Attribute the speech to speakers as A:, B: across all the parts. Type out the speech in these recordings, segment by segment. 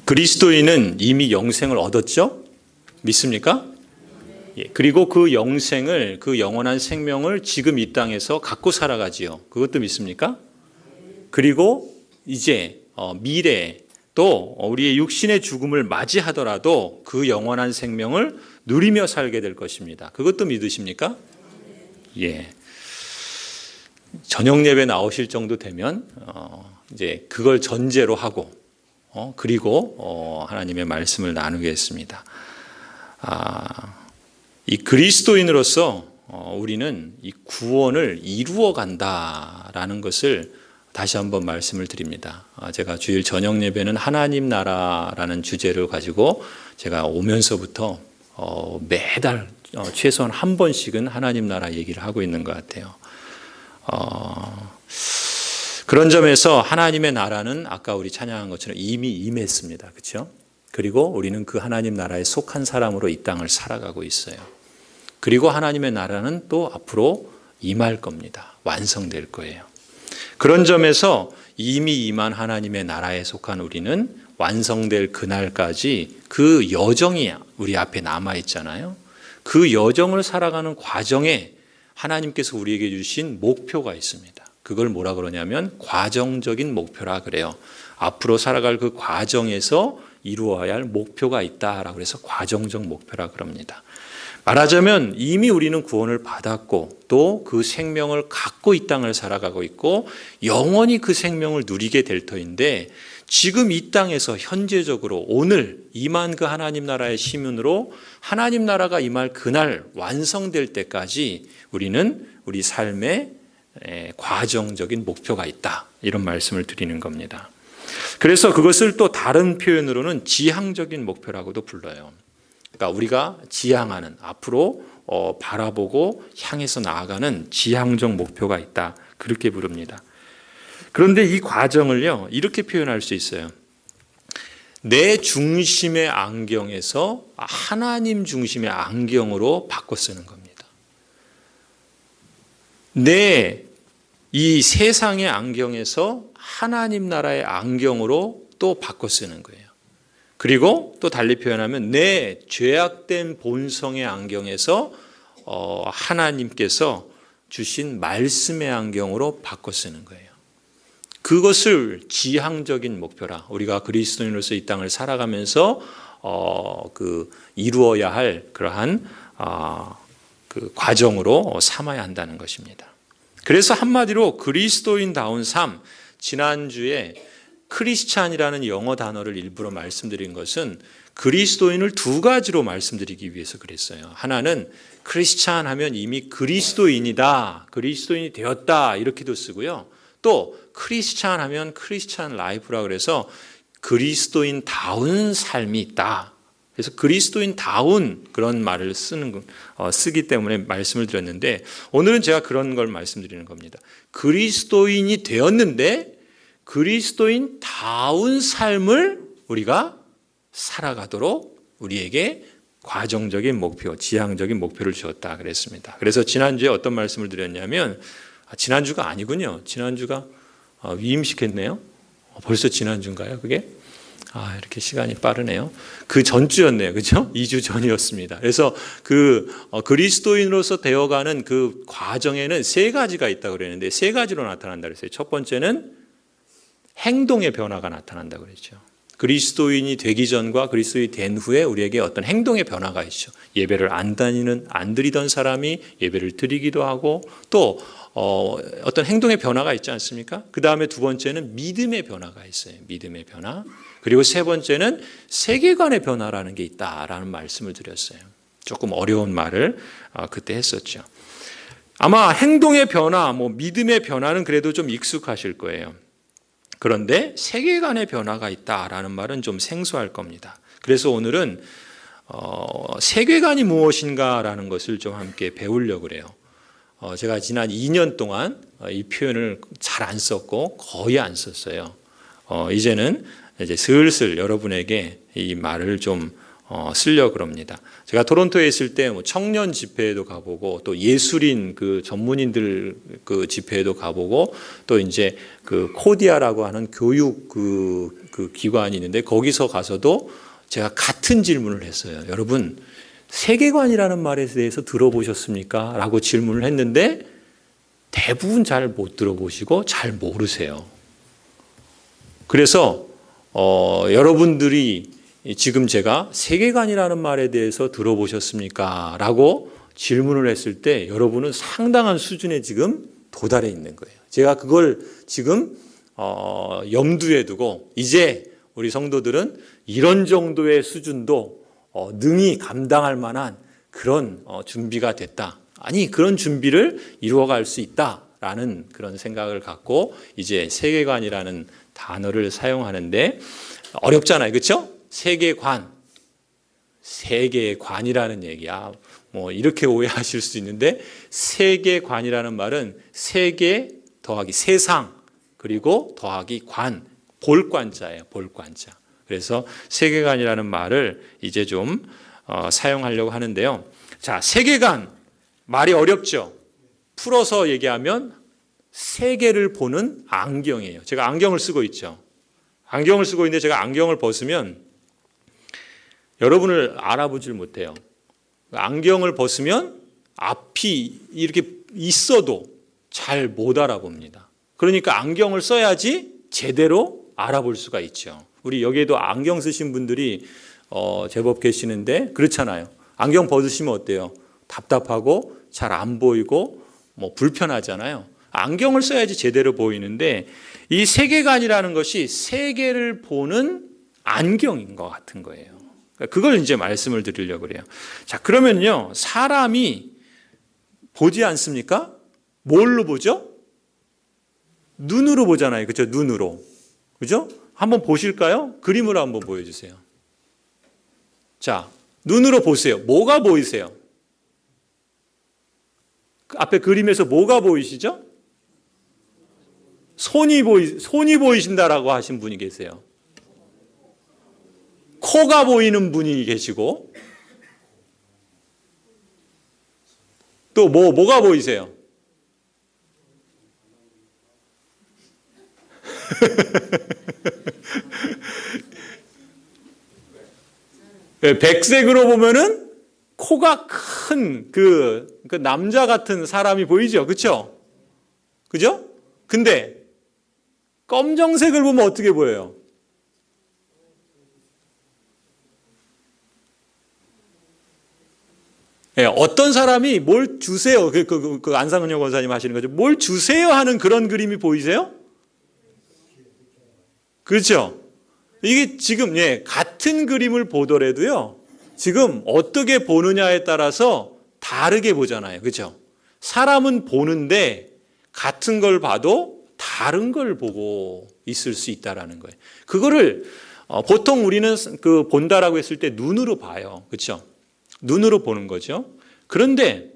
A: 그리스도인은 이미 영생을 얻었죠? 믿습니까? 예, 그리고 그 영생을, 그 영원한 생명을 지금 이 땅에서 갖고 살아가지요. 그것도 믿습니까? 그리고 이제 미래에 또 우리의 육신의 죽음을 맞이하더라도 그 영원한 생명을 누리며 살게 될 것입니다. 그것도 믿으십니까? 예. 저녁 예배 나오실 정도 되면 이제 그걸 전제로 하고 그리고 하나님의 말씀을 나누겠습니다. 이 그리스도인으로서 우리는 이 구원을 이루어 간다라는 것을 다시 한번 말씀을 드립니다. 제가 주일 저녁 예배는 하나님 나라라는 주제를 가지고 제가 오면서부터 매달 최소한 한 번씩은 하나님 나라 얘기를 하고 있는 것 같아요. 그런 점에서 하나님의 나라는 아까 우리 찬양한 것처럼 이미 임했습니다. 그렇죠? 그리고 우리는 그 하나님 나라에 속한 사람으로 이 땅을 살아가고 있어요. 그리고 하나님의 나라는 또 앞으로 임할 겁니다. 완성될 거예요. 그런 점에서 이미 임한 하나님의 나라에 속한 우리는 완성될 그날까지 그 여정이 우리 앞에 남아 있잖아요. 그 여정을 살아가는 과정에 하나님께서 우리에게 주신 목표가 있습니다. 그걸 뭐라 그러냐면 과정적인 목표라 그래요. 앞으로 살아갈 그 과정에서 이루어야 할 목표가 있다라고 해서 과정적 목표라 그럽니다. 말하자면 이미 우리는 구원을 받았고 또 그 생명을 갖고 이 땅을 살아가고 있고 영원히 그 생명을 누리게 될 터인데 지금 이 땅에서 현재적으로 오늘 임한 그 하나님 나라의 시민으로 하나님 나라가 임할 그날 완성될 때까지 우리는 우리 삶에 과정적인 목표가 있다. 이런 말씀을 드리는 겁니다. 그래서 그것을 또 다른 표현으로는 지향적인 목표라고도 불러요. 그러니까 우리가 지향하는 앞으로 바라보고 향해서 나아가는 지향적 목표가 있다. 그렇게 부릅니다. 그런데 이 과정을요 이렇게 표현할 수 있어요. 내 중심의 안경에서 하나님 중심의 안경으로 바꿔 쓰는 겁니다. 내 이 세상의 안경에서 하나님 나라의 안경으로 또 바꿔 쓰는 거예요. 그리고 또 달리 표현하면 내 죄악된 본성의 안경에서 하나님께서 주신 말씀의 안경으로 바꿔 쓰는 거예요. 그것을 지향적인 목표라 우리가 그리스도인으로서 이 땅을 살아가면서 이루어야 할 그러한 그 과정으로 삼아야 한다는 것입니다. 그래서 한마디로 그리스도인다운 삶, 지난주에 크리스찬이라는 영어 단어를 일부러 말씀드린 것은 그리스도인을 두 가지로 말씀드리기 위해서 그랬어요. 하나는 크리스찬 하면 이미 그리스도인이다, 그리스도인이 되었다 이렇게도 쓰고요. 또 크리스찬 하면 크리스찬 라이프라 그래서 그리스도인다운 삶이 있다. 그래서 그리스도인다운 그런 말을 쓰기 때문에 말씀을 드렸는데 오늘은 제가 그런 걸 말씀드리는 겁니다. 그리스도인이 되었는데 그리스도인다운 삶을 우리가 살아가도록 우리에게 과정적인 목표, 지향적인 목표를 주었다 그랬습니다. 그래서 지난주에 어떤 말씀을 드렸냐면 지난주가 아니군요. 지난주가 위임시켰네요. 벌써 지난주인가요 그게? 이렇게 시간이 빠르네요. 그 전주였네요. 그죠? 2주 전이었습니다. 그래서 그리스도인으로서 되어가는 그 과정에는 세 가지가 있다고 그랬는데 세 가지로 나타난다 그랬어요. 첫 번째는 행동의 변화가 나타난다고 그랬죠. 그리스도인이 되기 전과 그리스도인이 된 후에 우리에게 어떤 행동의 변화가 있죠. 예배를 안 드리던 사람이 예배를 드리기도 하고 또 어떤 행동의 변화가 있지 않습니까? 그 다음에 두 번째는 믿음의 변화가 있어요. 믿음의 변화. 그리고 세 번째는 세계관의 변화라는 게 있다라는 말씀을 드렸어요. 조금 어려운 말을 그때 했었죠. 아마 행동의 변화, 믿음의 변화는 그래도 좀 익숙하실 거예요. 그런데 세계관의 변화가 있다라는 말은 좀 생소할 겁니다. 그래서 오늘은 세계관이 무엇인가라는 것을 좀 함께 배우려고 그래요. 제가 지난 2년 동안 이 표현을 잘 안 썼고 거의 안 썼어요. 이제는 이제 슬슬 여러분에게 이 말을 좀 쓰려고 그럽니다. 제가 토론토에 있을 때 청년 집회에도 가보고 또 예술인 그 전문인들 그 집회에도 가보고 또 이제 그 코디아라고 하는 교육 그 기관이 있는데 거기서 가서도 제가 같은 질문을 했어요. 여러분 세계관이라는 말에 대해서 들어보셨습니까? 라고 질문을 했는데 대부분 잘 못 들어보시고 잘 모르세요. 그래서 여러분들이 지금 제가 세계관이라는 말에 대해서 들어보셨습니까? 라고 질문을 했을 때 여러분은 상당한 수준에 지금 도달해 있는 거예요. 제가 그걸 지금 염두에 두고 이제 우리 성도들은 이런 정도의 수준도 능히 감당할 만한 그런 준비가 됐다. 아니 그런 준비를 이루어갈 수 있다라는 그런 생각을 갖고 이제 세계관이라는 단어를 사용하는데 어렵잖아요. 그렇죠? 세계관이라는 얘기야. 뭐 이렇게 오해하실 수 있는데 세계관이라는 말은 세계 더하기 세상 그리고 더하기 관, 볼관자예요. 볼관자. 그래서 세계관이라는 말을 이제 좀 사용하려고 하는데요. 자, 세계관 말이 어렵죠. 풀어서 얘기하면 세계를 보는 안경이에요. 제가 안경을 쓰고 있죠. 안경을 쓰고 있는데 제가 안경을 벗으면 여러분을 알아보질 못해요. 안경을 벗으면 앞이 이렇게 있어도 잘 못 알아봅니다. 그러니까 안경을 써야지 제대로 알아볼 수가 있죠. 우리 여기에도 안경 쓰신 분들이 제법 계시는데 그렇잖아요. 안경 벗으시면 어때요? 답답하고 잘 안 보이고 뭐 불편하잖아요. 안경을 써야지 제대로 보이는데 이 세계관이라는 것이 세계를 보는 안경인 것 같은 거예요. 그걸 이제 말씀을 드리려고 그래요. 자, 그러면요. 사람이 보지 않습니까? 뭘로 보죠? 눈으로 보잖아요. 그렇죠? 눈으로. 그죠? 한번 보실까요? 그림으로 한번 보여주세요. 자, 눈으로 보세요. 뭐가 보이세요? 앞에 그림에서 뭐가 보이시죠? 손이 보이신다라고 하신 분이 계세요. 코가 보이는 분이 계시고 또 뭐가 보이세요? 백색으로 보면은 코가 큰 그 남자 같은 사람이 보이죠? 그렇죠? 그죠? 근데 검정색을 보면 어떻게 보여요? 예, 어떤 사람이 뭘 주세요? 그 안상은영 권사님 하시는 거죠. 뭘 주세요 하는 그런 그림이 보이세요? 그렇죠? 이게 지금 같은 그림을 보더라도요. 지금 어떻게 보느냐에 따라서 다르게 보잖아요. 그렇죠? 사람은 보는데 같은 걸 봐도 다른 걸 보고 있을 수 있다라는 거예요. 그거를 보통 우리는 그 본다라고 했을 때 눈으로 봐요. 그렇죠? 눈으로 보는 거죠. 그런데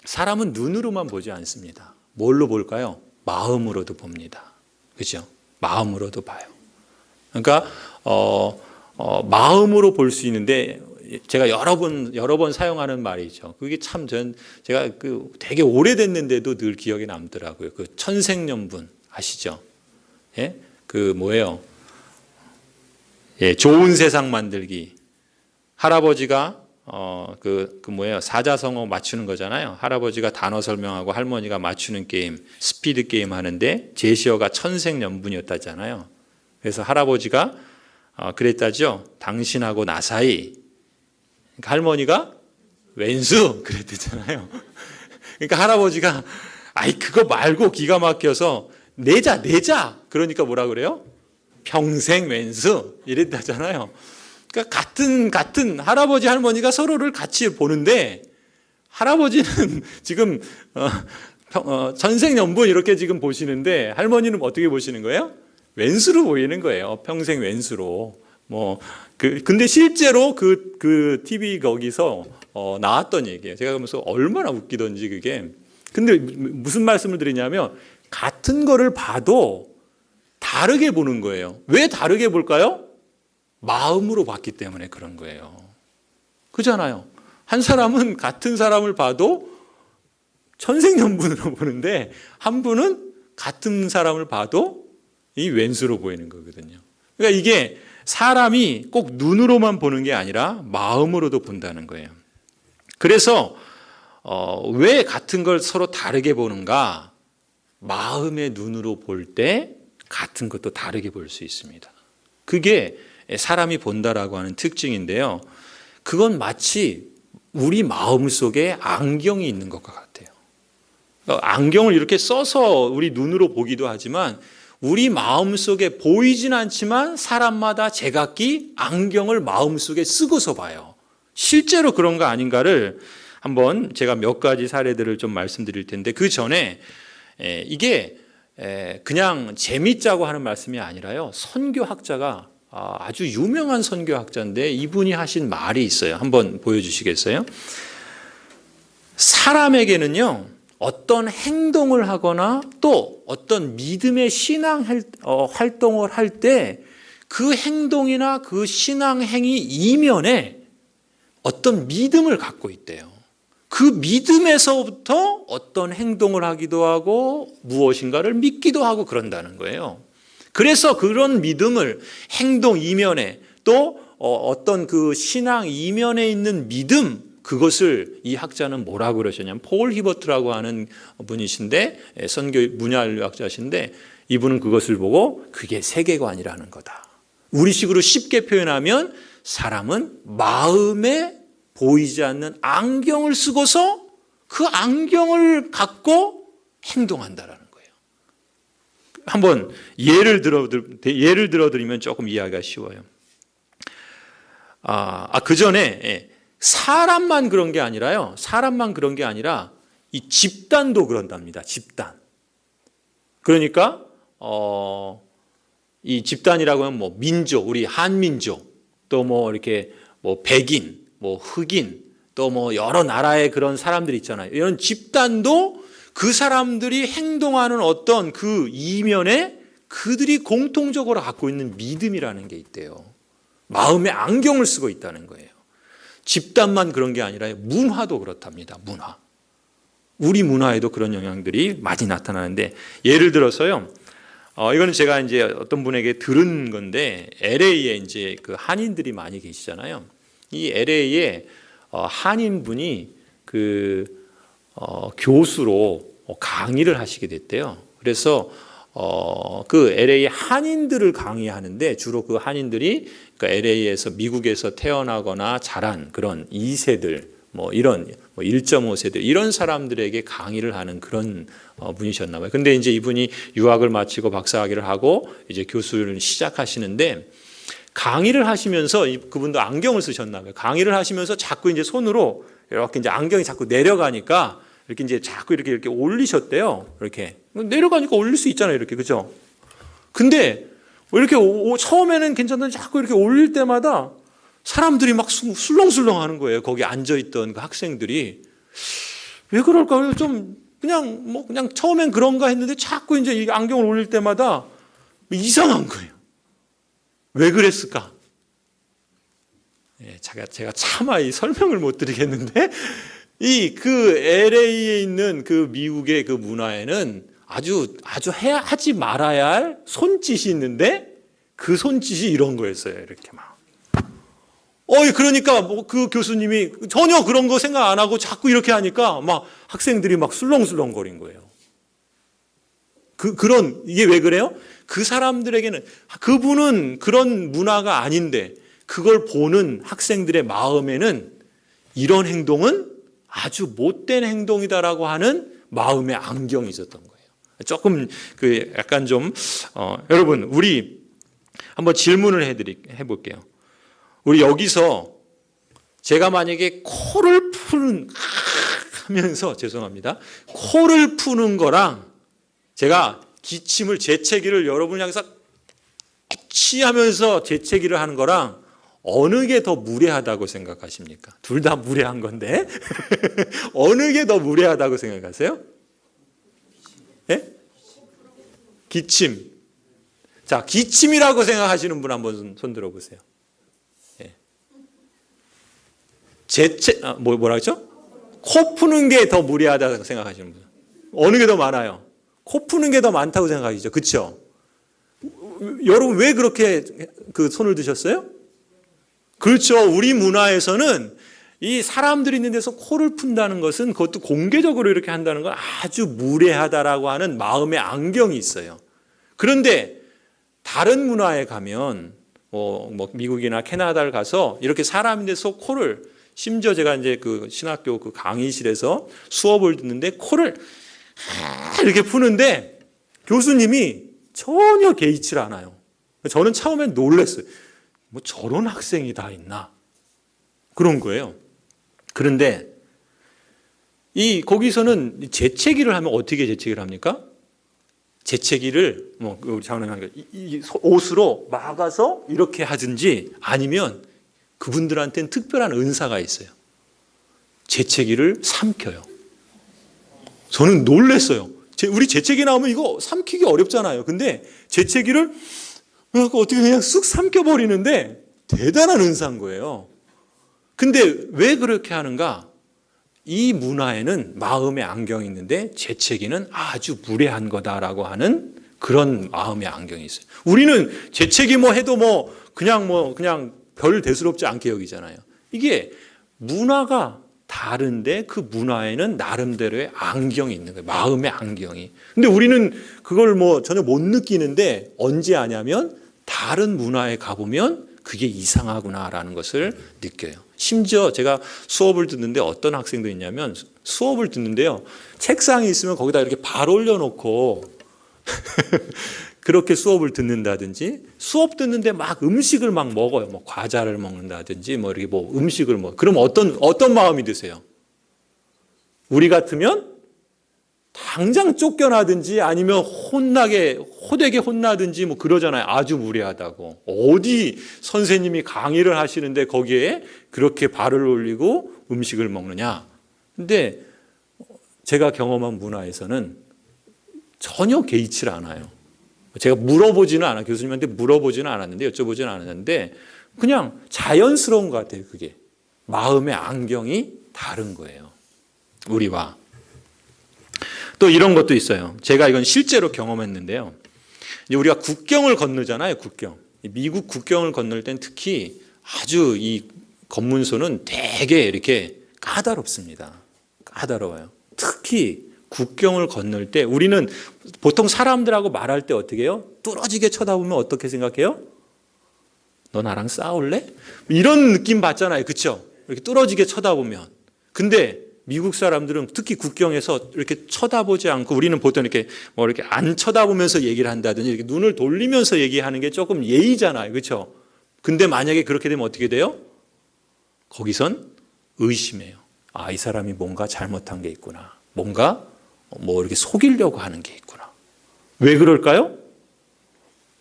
A: 사람은 눈으로만 보지 않습니다. 뭘로 볼까요? 마음으로도 봅니다. 그렇죠? 마음으로도 봐요. 그러니까 마음으로 볼 수 있는데 제가 여러 번 사용하는 말이죠. 그게 참 제가 되게 오래됐는데도 늘 기억에 남더라고요. 그 천생연분 아시죠? 예? 그 뭐예요? 예, 좋은 세상 만들기. 할아버지가 뭐예요? 사자성어 맞추는 거잖아요. 할아버지가 단어 설명하고 할머니가 맞추는 게임, 스피드 게임 하는데 제시어가 천생연분이었다잖아요. 그래서 할아버지가 그랬다죠. 당신하고 나 사이. 그러니까 할머니가 왼수 그랬대잖아요. 그러니까 할아버지가 아이 그거 말고 기가 막혀서 내자. 그러니까 뭐라 그래요? 평생 왼수 이랬다잖아요. 그러니까 같은 할아버지 할머니가 서로를 같이 보는데 할아버지는 지금 전생연분 이렇게 지금 보시는데 할머니는 어떻게 보시는 거예요? 왼수로 보이는 거예요. 평생 왼수로. 근데 실제로 그 TV 거기서 나왔던 얘기예요. 제가 그러면서 얼마나 웃기던지 그게. 근데 무슨 말씀을 드리냐면 같은 거를 봐도 다르게 보는 거예요. 왜 다르게 볼까요? 마음으로 봤기 때문에 그런 거예요. 그잖아요. 한 사람은 같은 사람을 봐도 천생연분으로 보는데 한 분은 같은 사람을 봐도 이 왼수로 보이는 거거든요. 그러니까 이게 사람이 꼭 눈으로만 보는 게 아니라 마음으로도 본다는 거예요. 그래서 왜 같은 걸 서로 다르게 보는가? 마음의 눈으로 볼 때 같은 것도 다르게 볼 수 있습니다. 그게 사람이 본다라고 하는 특징인데요. 그건 마치 우리 마음 속에 안경이 있는 것과 같아요. 안경을 이렇게 써서 우리 눈으로 보기도 하지만 우리 마음 속에 보이진 않지만 사람마다 제각기 안경을 마음 속에 쓰고서 봐요. 실제로 그런가 아닌가를 한번 제가 몇 가지 사례들을 좀 말씀드릴 텐데 그 전에 이게 그냥 재밌자고 하는 말씀이 아니라요. 선교학자가 아주 유명한 선교학자인데 이분이 하신 말이 있어요. 한번 보여주시겠어요? 사람에게는요. 어떤 행동을 하거나 또 어떤 믿음의 신앙 활동을 할 때 그 행동이나 그 신앙 행위 이면에 어떤 믿음을 갖고 있대요. 그 믿음에서부터 어떤 행동을 하기도 하고 무엇인가를 믿기도 하고 그런다는 거예요. 그래서 그런 믿음을 행동 이면에 또 어떤 그 신앙 이면에 있는 믿음 그것을 이 학자는 뭐라고 그러셨냐면 폴 히버트라고 하는 분이신데 선교 문화인류학자신데 이분은 그것을 보고 그게 세계관이라는 거다. 우리식으로 쉽게 표현하면 사람은 마음에 보이지 않는 안경을 쓰고서 그 안경을 갖고 행동한다라는 거예요. 한번 예를 들어드리면 조금 이해하기가 쉬워요. 그 전에 사람만 그런 게 아니라요. 사람만 그런 게 아니라 이 집단도 그런답니다. 집단. 그러니까 이 집단이라고 하면 뭐 민족, 우리 한민족, 또 뭐 이렇게 뭐 백인, 뭐 흑인, 또 뭐 여러 나라의 그런 사람들이 있잖아요. 이런 집단도 그 사람들이 행동하는 어떤 그 이면에 그들이 공통적으로 갖고 있는 믿음이라는 게 있대요. 마음의 안경을 쓰고 있다는 거예요. 집단만 그런 게 아니라 문화도 그렇답니다. 문화. 우리 문화에도 그런 영향들이 많이 나타나는데 예를 들어서요. 이거는 제가 이제 어떤 분에게 들은 건데 LA에 이제 그 한인들이 많이 계시잖아요. 이 LA에 한인분이 그 교수로 강의를 하시게 됐대요. 그래서 그 LA 한인들을 강의하는데 주로 그 한인들이 그 LA에서 미국에서 태어나거나 자란 그런 2세들 뭐 이런 1.5세대 이런 사람들에게 강의를 하는 그런 분이셨나 봐요. 근데 이제 이분이 유학을 마치고 박사학위를 하고 이제 교수를 시작하시는데 강의를 하시면서 그분도 안경을 쓰셨나 봐요. 강의를 하시면서 자꾸 이제 손으로 이렇게 이제 안경이 자꾸 내려가니까 이렇게 이제 자꾸 이렇게 올리셨대요. 이렇게 내려가니까 올릴 수 있잖아요. 이렇게 그죠? 근데 이렇게 처음에는 괜찮던데 자꾸 이렇게 올릴 때마다 사람들이 막 술렁술렁 하는 거예요. 거기 앉아있던 그 학생들이. 왜 그럴까요? 좀 그냥 처음엔 그런가 했는데 자꾸 이제 이 안경을 올릴 때마다 이상한 거예요. 왜 그랬을까? 제가 차마 이 설명을 못 드리겠는데 그 LA에 있는 그 미국의 그 문화에는 아주 하지 말아야 할 손짓이 있는데 그 손짓이 이런 거였어요. 이렇게 막. 그러니까 뭐 그 교수님이 전혀 그런 거 생각 안 하고 자꾸 이렇게 하니까 막 학생들이 막 술렁술렁거린 거예요. 이게 왜 그래요? 그 사람들에게는 그분은 그런 문화가 아닌데 그걸 보는 학생들의 마음에는 이런 행동은 아주 못된 행동이다라고 하는 마음의 안경이 있었던 거예요. 조금 약간 좀 여러분 우리 한번 질문을 해볼게요. 우리 여기서 제가 만약에 코를 하면서 죄송합니다. 코를 푸는 거랑 제가 기침을 재채기를 여러분 향해서 치하면서 재채기를 하는 거랑 어느 게 더 무례하다고 생각하십니까? 둘 다 무례한 건데 어느 게 더 무례하다고 생각하세요? 예? 기침. 자, 기침이라고 생각하시는 분 한번 손 들어보세요. 예. 뭐라 그랬죠? 코 푸는 게 더 무례하다고 생각하시는 분. 어느 게 더 많아요? 코 푸는 게 더 많다고 생각하시죠? 그렇죠? 여러분 왜 그렇게 그 손을 드셨어요? 그렇죠. 우리 문화에서는 이 사람들이 있는 데서 코를 푼다는 것은 그것도 공개적으로 이렇게 한다는 건 아주 무례하다라고 하는 마음의 안경이 있어요. 그런데 다른 문화에 가면 뭐 미국이나 캐나다를 가서 이렇게 사람인 데서 코를, 심지어 제가 이제 그 신학교 그 강의실에서 수업을 듣는데 코를 이렇게 푸는데 교수님이 전혀 개의치를 않아요. 저는 처음엔 놀랐어요. 뭐 저런 학생이 다 있나? 그런 거예요. 그런데 거기서는 재채기를 하면 어떻게 재채기를 합니까? 재채기를 우리 장로님 이 옷으로 막아서 이렇게 하든지, 아니면 그분들한테는 특별한 은사가 있어요. 재채기를 삼켜요. 저는 놀랐어요. 우리 재채기 나오면 이거 삼키기 어렵잖아요. 근데 재채기를 어떻게 그냥 쑥 삼켜버리는데 대단한 은사인 거예요. 근데 왜 그렇게 하는가? 이 문화에는 마음의 안경이 있는데 재채기는 아주 무례한 거다라고 하는 그런 마음의 안경이 있어요. 우리는 재채기 해도 그냥 별 대수롭지 않게 여기잖아요. 이게 문화가 다른데 그 문화에는 나름대로의 안경이 있는 거예요. 마음의 안경이. 근데 우리는 그걸 전혀 못 느끼는데 언제 아냐면 다른 문화에 가보면 그게 이상하구나라는 것을 느껴요. 심지어 제가 수업을 듣는데 어떤 학생도 있냐면, 수업을 듣는데요, 책상이 있으면 거기다 이렇게 발 올려놓고 그렇게 수업을 듣는다든지, 수업 듣는데 막 음식을 막 먹어요. 과자를 먹는다든지 이렇게 음식을 그럼 어떤 마음이 드세요? 우리 같으면 당장 쫓겨나든지 아니면 호되게 혼나든지 그러잖아요. 아주 무례하다고. 어디 선생님이 강의를 하시는데 거기에 그렇게 발을 올리고 음식을 먹느냐. 근데 제가 경험한 문화에서는 전혀 개의치를 않아요. 제가 물어보지는 않아요. 교수님한테 물어보지는 않았는데, 여쭤보지는 않았는데 그냥 자연스러운 것 같아요. 그게 마음의 안경이 다른 거예요, 우리와. 또 이런 것도 있어요. 제가 이건 실제로 경험했는데요. 이제 우리가 국경을 건너잖아요. 국경. 미국 국경을 건널 땐 특히 아주 이 검문소는 되게 이렇게 까다롭습니다. 까다로워요. 특히 국경을 건널 때 우리는 보통 사람들하고 말할 때 어떻게 해요? 뚫어지게 쳐다보면 어떻게 생각해요? 너 나랑 싸울래? 이런 느낌 받잖아요. 그렇죠? 이렇게 뚫어지게 쳐다보면. 근데 미국 사람들은 특히 국경에서 이렇게 쳐다보지 않고, 우리는 보통 이렇게 이렇게 안 쳐다보면서 얘기를 한다든지 이렇게 눈을 돌리면서 얘기하는 게 조금 예의잖아요. 그렇죠? 근데 만약에 그렇게 되면 어떻게 돼요? 거기선 의심해요. 아, 이 사람이 뭔가 잘못한 게 있구나. 뭔가 이렇게 속이려고 하는 게 있구나. 왜 그럴까요?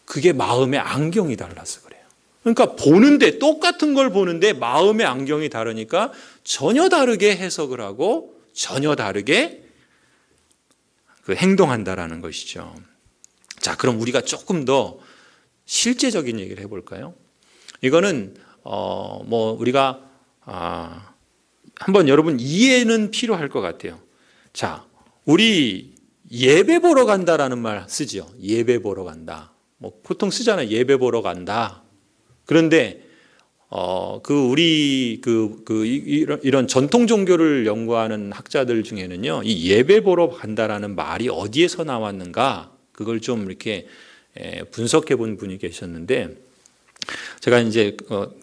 A: 그게 마음의 안경이 달라서 그래요. 그러니까 보는데, 똑같은 걸 보는데 마음의 안경이 다르니까 전혀 다르게 해석을 하고 전혀 다르게 행동한다라는 것이죠. 자, 그럼 우리가 조금 더 실제적인 얘기를 해볼까요? 이거는 우리가 한번 여러분 이해는 필요할 것 같아요. 자, 우리 예배 보러 간다라는 말 쓰죠. 예배 보러 간다. 보통 쓰잖아요. 예배 보러 간다. 그런데 이런 전통 종교를 연구하는 학자들 중에는요, 이 예배 보러 간다라는 말이 어디에서 나왔는가, 그걸 좀 이렇게 분석해 본 분이 계셨는데, 제가 이제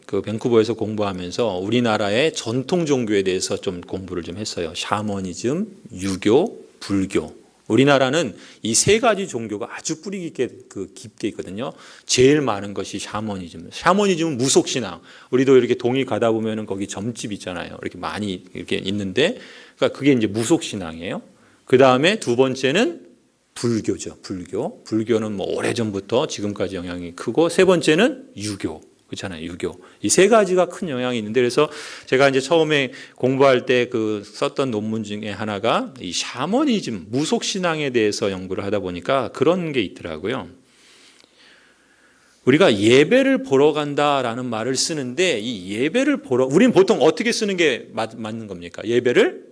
A: 그 밴쿠버에서 공부하면서 우리나라의 전통 종교에 대해서 좀 공부를 좀 했어요. 샤머니즘, 유교, 불교. 우리나라는 이 세 가지 종교가 아주 뿌리 깊게 있거든요. 제일 많은 것이 샤머니즘. 샤머니즘은 무속신앙. 우리도 이렇게 동이 가다 보면은 거기 점집 있잖아요. 이렇게 많이 이렇게 있는데, 그러니까 그게 이제 무속신앙이에요. 그 다음에 두 번째는 불교죠. 불교. 불교는 오래전부터 지금까지 영향이 크고, 세 번째는 유교. 그렇잖아요. 유교. 이 세 가지가 큰 영향이 있는데, 그래서 제가 이제 처음에 공부할 때 썼던 논문 중에 하나가 이 샤머니즘, 무속신앙에 대해서 연구를 하다 보니까 그런 게 있더라고요. 우리가 예배를 보러 간다라는 말을 쓰는데 이 예배를 보러 우리는 보통 어떻게 쓰는 게 맞는 겁니까? 예배를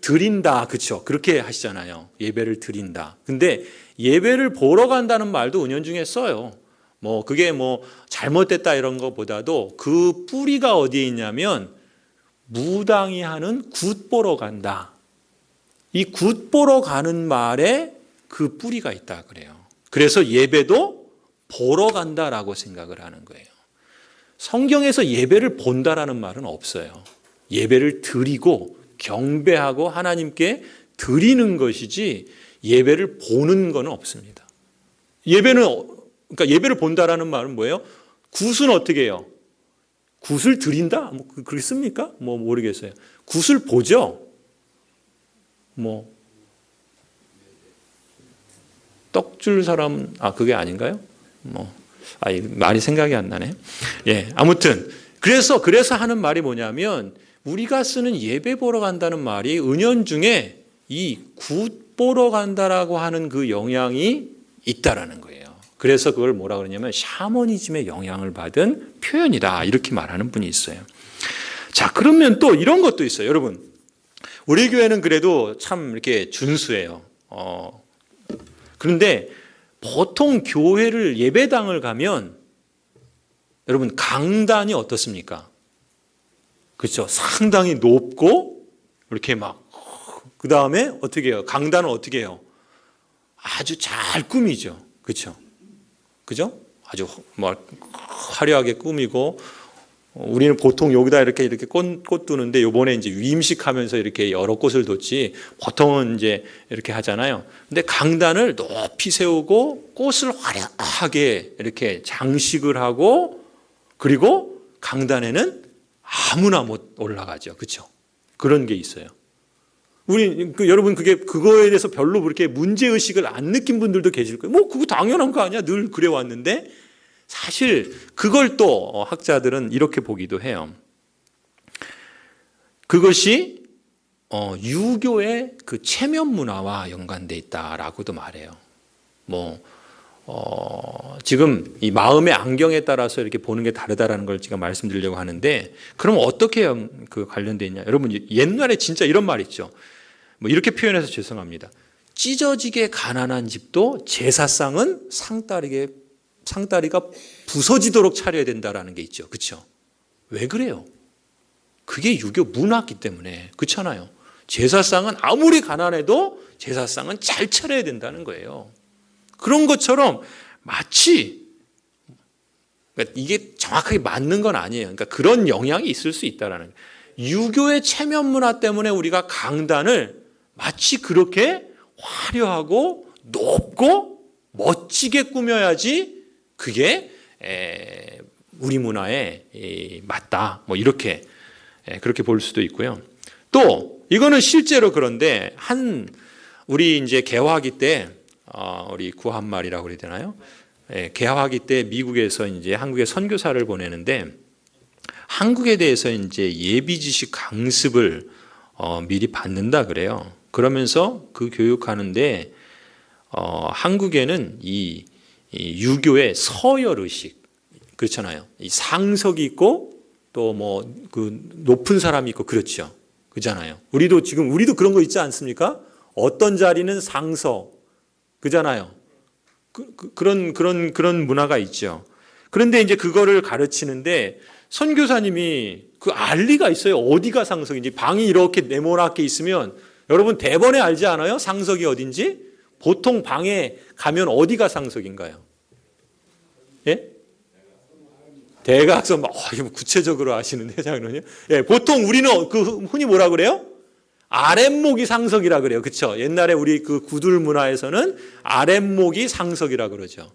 A: 드린다. 그렇죠? 그렇게 하시잖아요. 예배를 드린다. 근데 예배를 보러 간다는 말도 은연중에 써요. 뭐 그게 뭐 잘못됐다 이런 것보다도 그 뿌리가 어디에 있냐면 무당이 하는 굿 보러 간다. 이 굿 보러 가는 말에 그 뿌리가 있다 그래요. 그래서 예배도 보러 간다라고 생각을 하는 거예요. 성경에서 예배를 본다라는 말은 없어요. 예배를 드리고 경배하고 하나님께 드리는 것이지 예배를 보는 건 없습니다. 그러니까 예배를 본다라는 말은 뭐예요? 굿은 어떻게 해요? 굿을 드린다? 뭐 그렇게 씁니까? 뭐 모르겠어요. 굿을 보죠. 뭐 떡 줄 사람 그게 아닌가요? 말이 생각이 안 나네. 예, 아무튼 그래서 하는 말이 뭐냐면 우리가 쓰는 예배 보러 간다는 말이 은연중에 이 굿 보러 간다라고 하는 그 영향이 있다라는 거예요. 그래서 그걸 뭐라 그러냐면 샤머니즘의 영향을 받은 표현이다 이렇게 말하는 분이 있어요. 자, 그러면 또 이런 것도 있어요. 여러분, 우리 교회는 그래도 참 이렇게 준수해요. 그런데 보통 교회를 예배당을 가면 여러분 강단이 어떻습니까? 그렇죠. 상당히 높고 이렇게 막 그 다음에 어떻게 해요? 강단은 어떻게 해요? 아주 잘 꾸미죠. 그렇죠. 그죠? 아주 화려하게 꾸미고 우리는 보통 여기다 이렇게 꽃 두는데 요번에 이제 위임식하면서 이렇게 여러 꽃을 뒀지 보통은 이제 이렇게 하잖아요. 근데 강단을 높이 세우고 꽃을 화려하게 이렇게 장식을 하고 그리고 강단에는 아무나 못 올라가죠. 그렇죠? 그런 게 있어요. 여러분 그거에 대해서 별로 그렇게 문제의식을 안 느낀 분들도 계실 거예요. 뭐 그거 당연한 거 아니야? 늘 그래 왔는데 사실 그걸 또 학자들은 이렇게 보기도 해요. 그것이 유교의 그 체면 문화와 연관돼 있다라고도 말해요. 지금 이 마음의 안경에 따라서 이렇게 보는 게 다르다라는 걸 제가 말씀드리려고 하는데, 그럼 어떻게 관련돼 있냐? 여러분 옛날에 진짜 이런 말 있죠. 이렇게 표현해서 죄송합니다. 찢어지게 가난한 집도 제사상은 상다리가 부서지도록 차려야 된다라는 게 있죠. 그렇죠? 왜 그래요? 그게 유교 문화이기 때문에. 그렇잖아요. 제사상은 아무리 가난해도 제사상은 잘 차려야 된다는 거예요. 그런 것처럼 마치 그러니까 이게 정확하게 맞는 건 아니에요. 그러니까 그런 영향이 있을 수 있다라는 거예요. 유교의 체면 문화 때문에 우리가 강단을 마치 그렇게 화려하고 높고 멋지게 꾸며야지 그게 우리 문화에 맞다. 이렇게 그렇게 볼 수도 있고요. 또 이거는 실제로 그런데 우리 이제 개화기 때 우리 구한말이라고 그래야 되나요? 개화기 때 미국에서 이제 한국에 선교사를 보내는데 한국에 대해서 이제 예비 지식 강습을 미리 받는다 그래요. 그러면서 그 교육하는데 한국에는 이 유교의 서열 의식 그렇잖아요. 이 상석이 있고 또 그 높은 사람이 있고 그렇죠. 그잖아요. 우리도 그런 거 있지 않습니까? 어떤 자리는 상석 그잖아요. 그런 문화가 있죠. 그런데 이제 그거를 가르치는데 선교사님이 그 알 리가 있어요. 어디가 상석인지. 방이 이렇게 네모나게 있으면 여러분 대번에 알지 않아요? 상석이 어딘지? 보통 방에 가면 어디가 상석인가요? 예? 대각선. 구체적으로 아시는데 장로님. 예, 보통 우리는 흔히 뭐라 그래요? 아랫목이 상석이라 그래요. 그렇죠? 옛날에 우리 그 구들 문화에서는 아랫목이 상석이라 그러죠.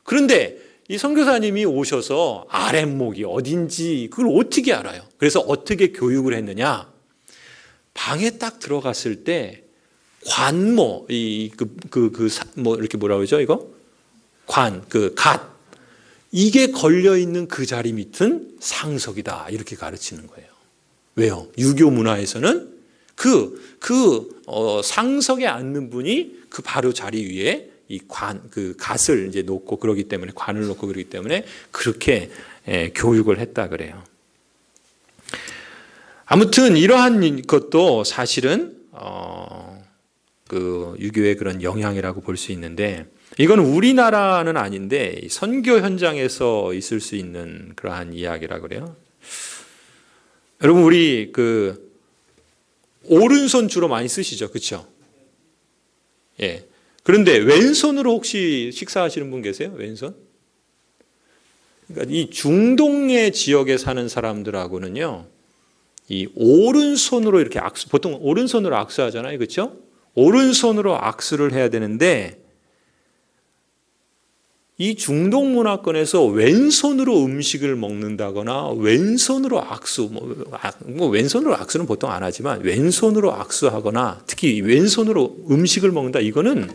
A: 그런데 이 선교사님이 오셔서 아랫목이 어딘지 그걸 어떻게 알아요? 그래서 어떻게 교육을 했느냐? 방에 딱 들어갔을 때 관모 이렇게 뭐라 그러죠? 이거? 갓 이게 걸려 있는 그 자리 밑은 상석이다. 이렇게 가르치는 거예요. 왜요? 유교 문화에서는 상석에 앉는 분이 그 바로 자리 위에 이 그 갓을 이제 놓고 그러기 때문에 관을 놓고 그러기 때문에 그렇게 교육을 했다 그래요. 아무튼 이러한 것도 사실은 그 유교의 그런 영향이라고 볼 수 있는데 이건 우리나라는 아닌데 선교 현장에서 있을 수 있는 그러한 이야기라 그래요. 여러분 우리 그 오른손 주로 많이 쓰시죠, 그렇죠? 예. 그런데 왼손으로 혹시 식사하시는 분 계세요? 왼손? 그러니까 이 중동의 지역에 사는 사람들하고는요, 이 오른손으로 이렇게 보통 오른손으로 악수하잖아요, 그렇죠? 오른손으로 악수를 해야 되는데 이 중동 문화권에서 왼손으로 음식을 먹는다거나 왼손으로 악수, 왼손으로 악수는 보통 안 하지만 왼손으로 악수하거나 특히 왼손으로 음식을 먹는다, 이거는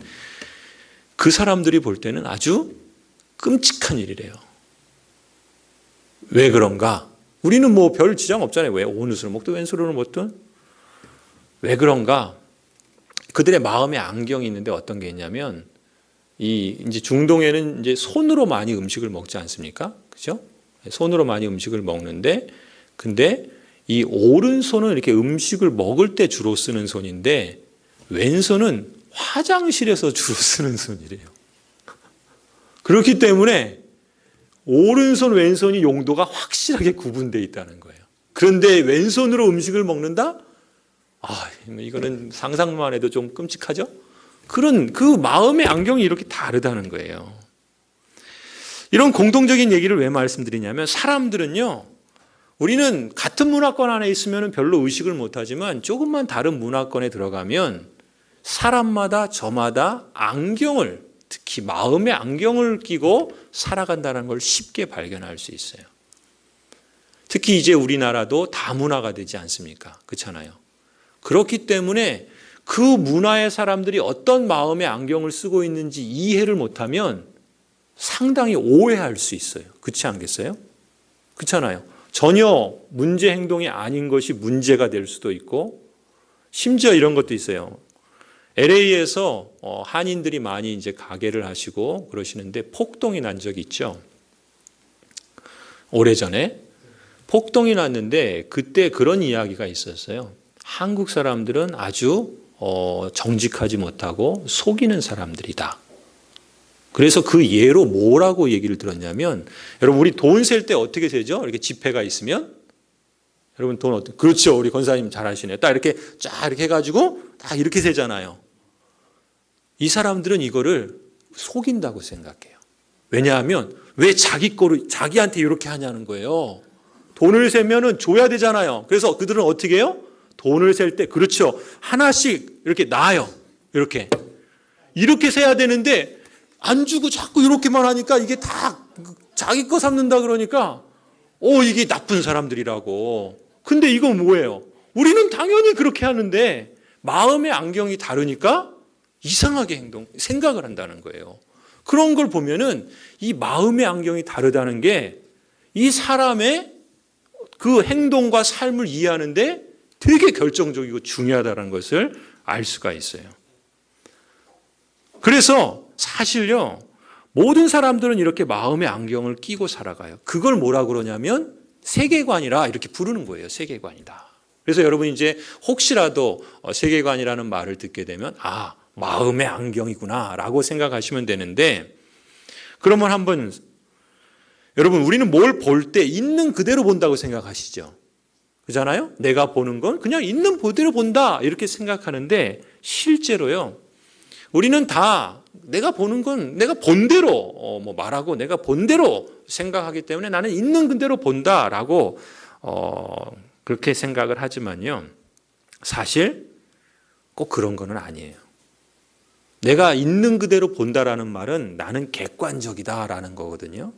A: 그 사람들이 볼 때는 아주 끔찍한 일이래요. 왜 그런가? 우리는 뭐 별 지장 없잖아요. 왜 오른손으로 먹든 왼손으로 먹든. 왜 그런가? 그들의 마음의 안경이 있는데 어떤 게 있냐면 이제 중동에는 이제 손으로 많이 음식을 먹지 않습니까? 그죠? 손으로 많이 음식을 먹는데, 근데 이 오른손은 이렇게 음식을 먹을 때 주로 쓰는 손인데, 왼손은 화장실에서 주로 쓰는 손이래요. 그렇기 때문에 오른손, 왼손이 용도가 확실하게 구분되어 있다는 거예요. 그런데 왼손으로 음식을 먹는다? 이거는 상상만 해도 좀 끔찍하죠? 그런 그 마음의 안경이 이렇게 다르다는 거예요. 이런 공통적인 얘기를 왜 말씀드리냐면 사람들은요, 우리는 같은 문화권 안에 있으면 별로 의식을 못하지만 조금만 다른 문화권에 들어가면 사람마다 저마다 안경을, 특히 마음의 안경을 끼고 살아간다는 걸 쉽게 발견할 수 있어요. 특히 이제 우리나라도 다문화가 되지 않습니까? 그렇잖아요. 그렇기 때문에 그 문화의 사람들이 어떤 마음의 안경을 쓰고 있는지 이해를 못하면 상당히 오해할 수 있어요. 그렇지 않겠어요? 그렇잖아요. 전혀 문제 행동이 아닌 것이 문제가 될 수도 있고, 심지어 이런 것도 있어요. LA에서 한인들이 많이 이제 가게를 하시고 그러시는데 폭동이 난 적이 있죠. 오래전에 폭동이 났는데 그때 그런 이야기가 있었어요. 한국 사람들은 아주 정직하지 못하고 속이는 사람들이다. 그래서 그 예로 뭐라고 얘기를 들었냐면, 여러분 우리 돈 셀 때 어떻게 세죠? 이렇게 지폐가 있으면 여러분 돈 어떻게? 그렇죠. 우리 권사님 잘 아시네요. 딱 이렇게 쫙 이렇게 해가지고 딱 이렇게 세잖아요. 이 사람들은 이거를 속인다고 생각해요. 왜냐하면 왜 자기 거를 자기한테 이렇게 하냐는 거예요. 돈을 세면은 줘야 되잖아요. 그래서 그들은 어떻게 해요? 돈을 셀 때, 그렇죠, 하나씩 이렇게 놔요. 이렇게 세야 되는데 안 주고 자꾸 이렇게만 하니까 이게 다 자기 거 삼는다 그러니까 이게 나쁜 사람들이라고. 근데 이건 뭐예요? 우리는 당연히 그렇게 하는데 마음의 안경이 다르니까 이상하게 생각을 한다는 거예요. 그런 걸 보면은 이 마음의 안경이 다르다는 게 이 사람의 그 행동과 삶을 이해하는데 되게 결정적이고 중요하다는 것을 알 수가 있어요. 그래서 사실요, 모든 사람들은 이렇게 마음의 안경을 끼고 살아가요. 그걸 뭐라 그러냐면 세계관이라 이렇게 부르는 거예요. 세계관이다. 그래서 여러분 이제 혹시라도 세계관이라는 말을 듣게 되면 마음의 안경이구나 라고 생각하시면 되는데, 그러면 한번 여러분 우리는 뭘 볼 때 있는 그대로 본다고 생각하시죠? 그렇잖아요? 내가 보는 건 그냥 있는 그대로 본다 이렇게 생각하는데, 실제로요 우리는 다 내가 보는 건 내가 본 대로 말하고 내가 본 대로 생각하기 때문에 나는 있는 그대로 본다라고 그렇게 생각을 하지만요, 사실 꼭 그런 건 아니에요. 내가 있는 그대로 본다라는 말은 나는 객관적이다라는 거거든요.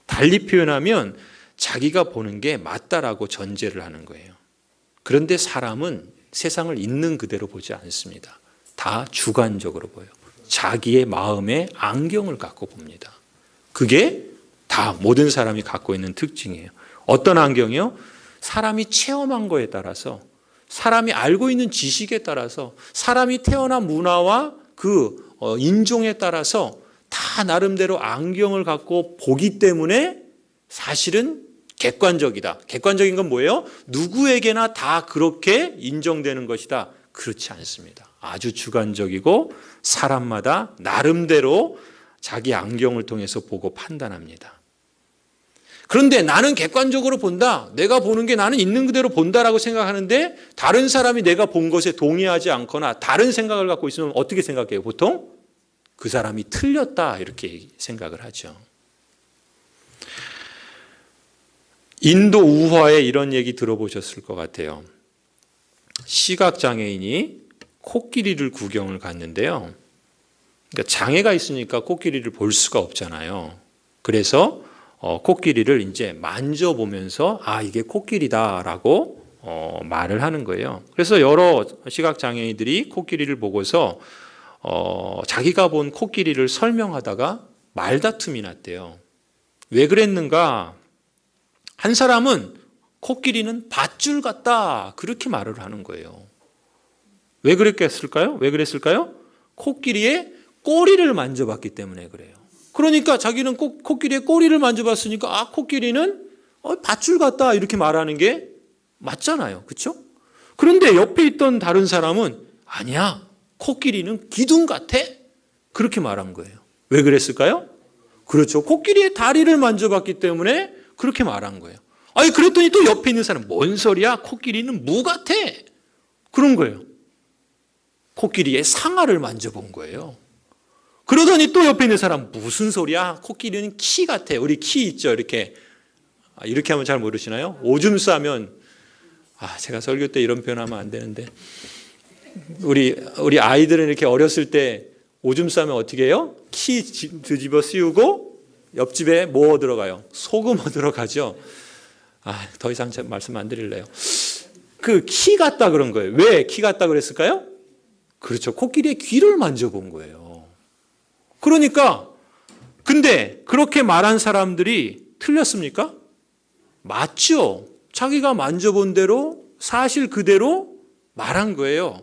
A: 달리 표현하면 자기가 보는 게 맞다라고 전제를 하는 거예요. 그런데 사람은 세상을 있는 그대로 보지 않습니다. 다 주관적으로 보여요. 자기의 마음의 안경을 갖고 봅니다. 그게 다 모든 사람이 갖고 있는 특징이에요. 어떤 안경이요? 사람이 체험한 거에 따라서, 사람이 알고 있는 지식에 따라서, 사람이 태어난 문화와 그 인종에 따라서 다 나름대로 안경을 갖고 보기 때문에 사실은 객관적이다. 객관적인 건 뭐예요? 누구에게나 다 그렇게 인정되는 것이다. 그렇지 않습니다. 아주 주관적이고 사람마다 나름대로 자기 안경을 통해서 보고 판단합니다. 그런데 나는 객관적으로 본다. 내가 보는 게 나는 있는 그대로 본다라고 생각하는데 다른 사람이 내가 본 것에 동의하지 않거나 다른 생각을 갖고 있으면 어떻게 생각해요? 보통 그 사람이 틀렸다 이렇게 생각을 하죠. 인도 우화에 이런 얘기 들어보셨을 것 같아요. 시각장애인이 코끼리를 구경을 갔는데요. 그러니까 장애가 있으니까 코끼리를 볼 수가 없잖아요. 그래서 코끼리를 이제 만져보면서 이게 코끼리다라고 말을 하는 거예요. 그래서 여러 시각장애인들이 코끼리를 보고서 자기가 본 코끼리를 설명하다가 말다툼이 났대요. 왜 그랬는가? 한 사람은 코끼리는 밧줄 같다 그렇게 말을 하는 거예요. 왜 그랬을까요? 코끼리의 꼬리를 만져봤기 때문에 그래요. 그러니까 자기는 코끼리의 꼬리를 만져봤으니까 코끼리는 밧줄 같다 이렇게 말하는 게 맞잖아요. 그렇죠? 그런데 옆에 있던 다른 사람은 아니야. 코끼리는 기둥 같아. 그렇게 말한 거예요. 왜 그랬을까요? 그렇죠. 코끼리의 다리를 만져봤기 때문에 그렇게 말한 거예요. 그랬더니 또 옆에 있는 사람 뭔 소리야? 코끼리는 무 같아. 그런 거예요. 코끼리의 상아를 만져본 거예요. 그러더니 또 옆에 있는 사람 무슨 소리야? 코끼리는 키 같아. 우리 키 있죠. 이렇게 하면 잘 모르시나요? 오줌 싸면 제가 설교 때 이런 표현하면 안 되는데 우리 아이들은 이렇게 어렸을 때 오줌 싸면 어떻게 해요? 키 뒤집어 씌우고 옆집에 뭐 들어가요? 소금 들어가죠. 더 이상 말씀 안 드릴래요. 그 키 같다 그런 거예요. 왜 키 같다 그랬을까요? 그렇죠. 코끼리의 귀를 만져본 거예요. 그러니까 근데 그렇게 말한 사람들이 틀렸습니까? 맞죠. 자기가 만져본 대로 사실 그대로 말한 거예요.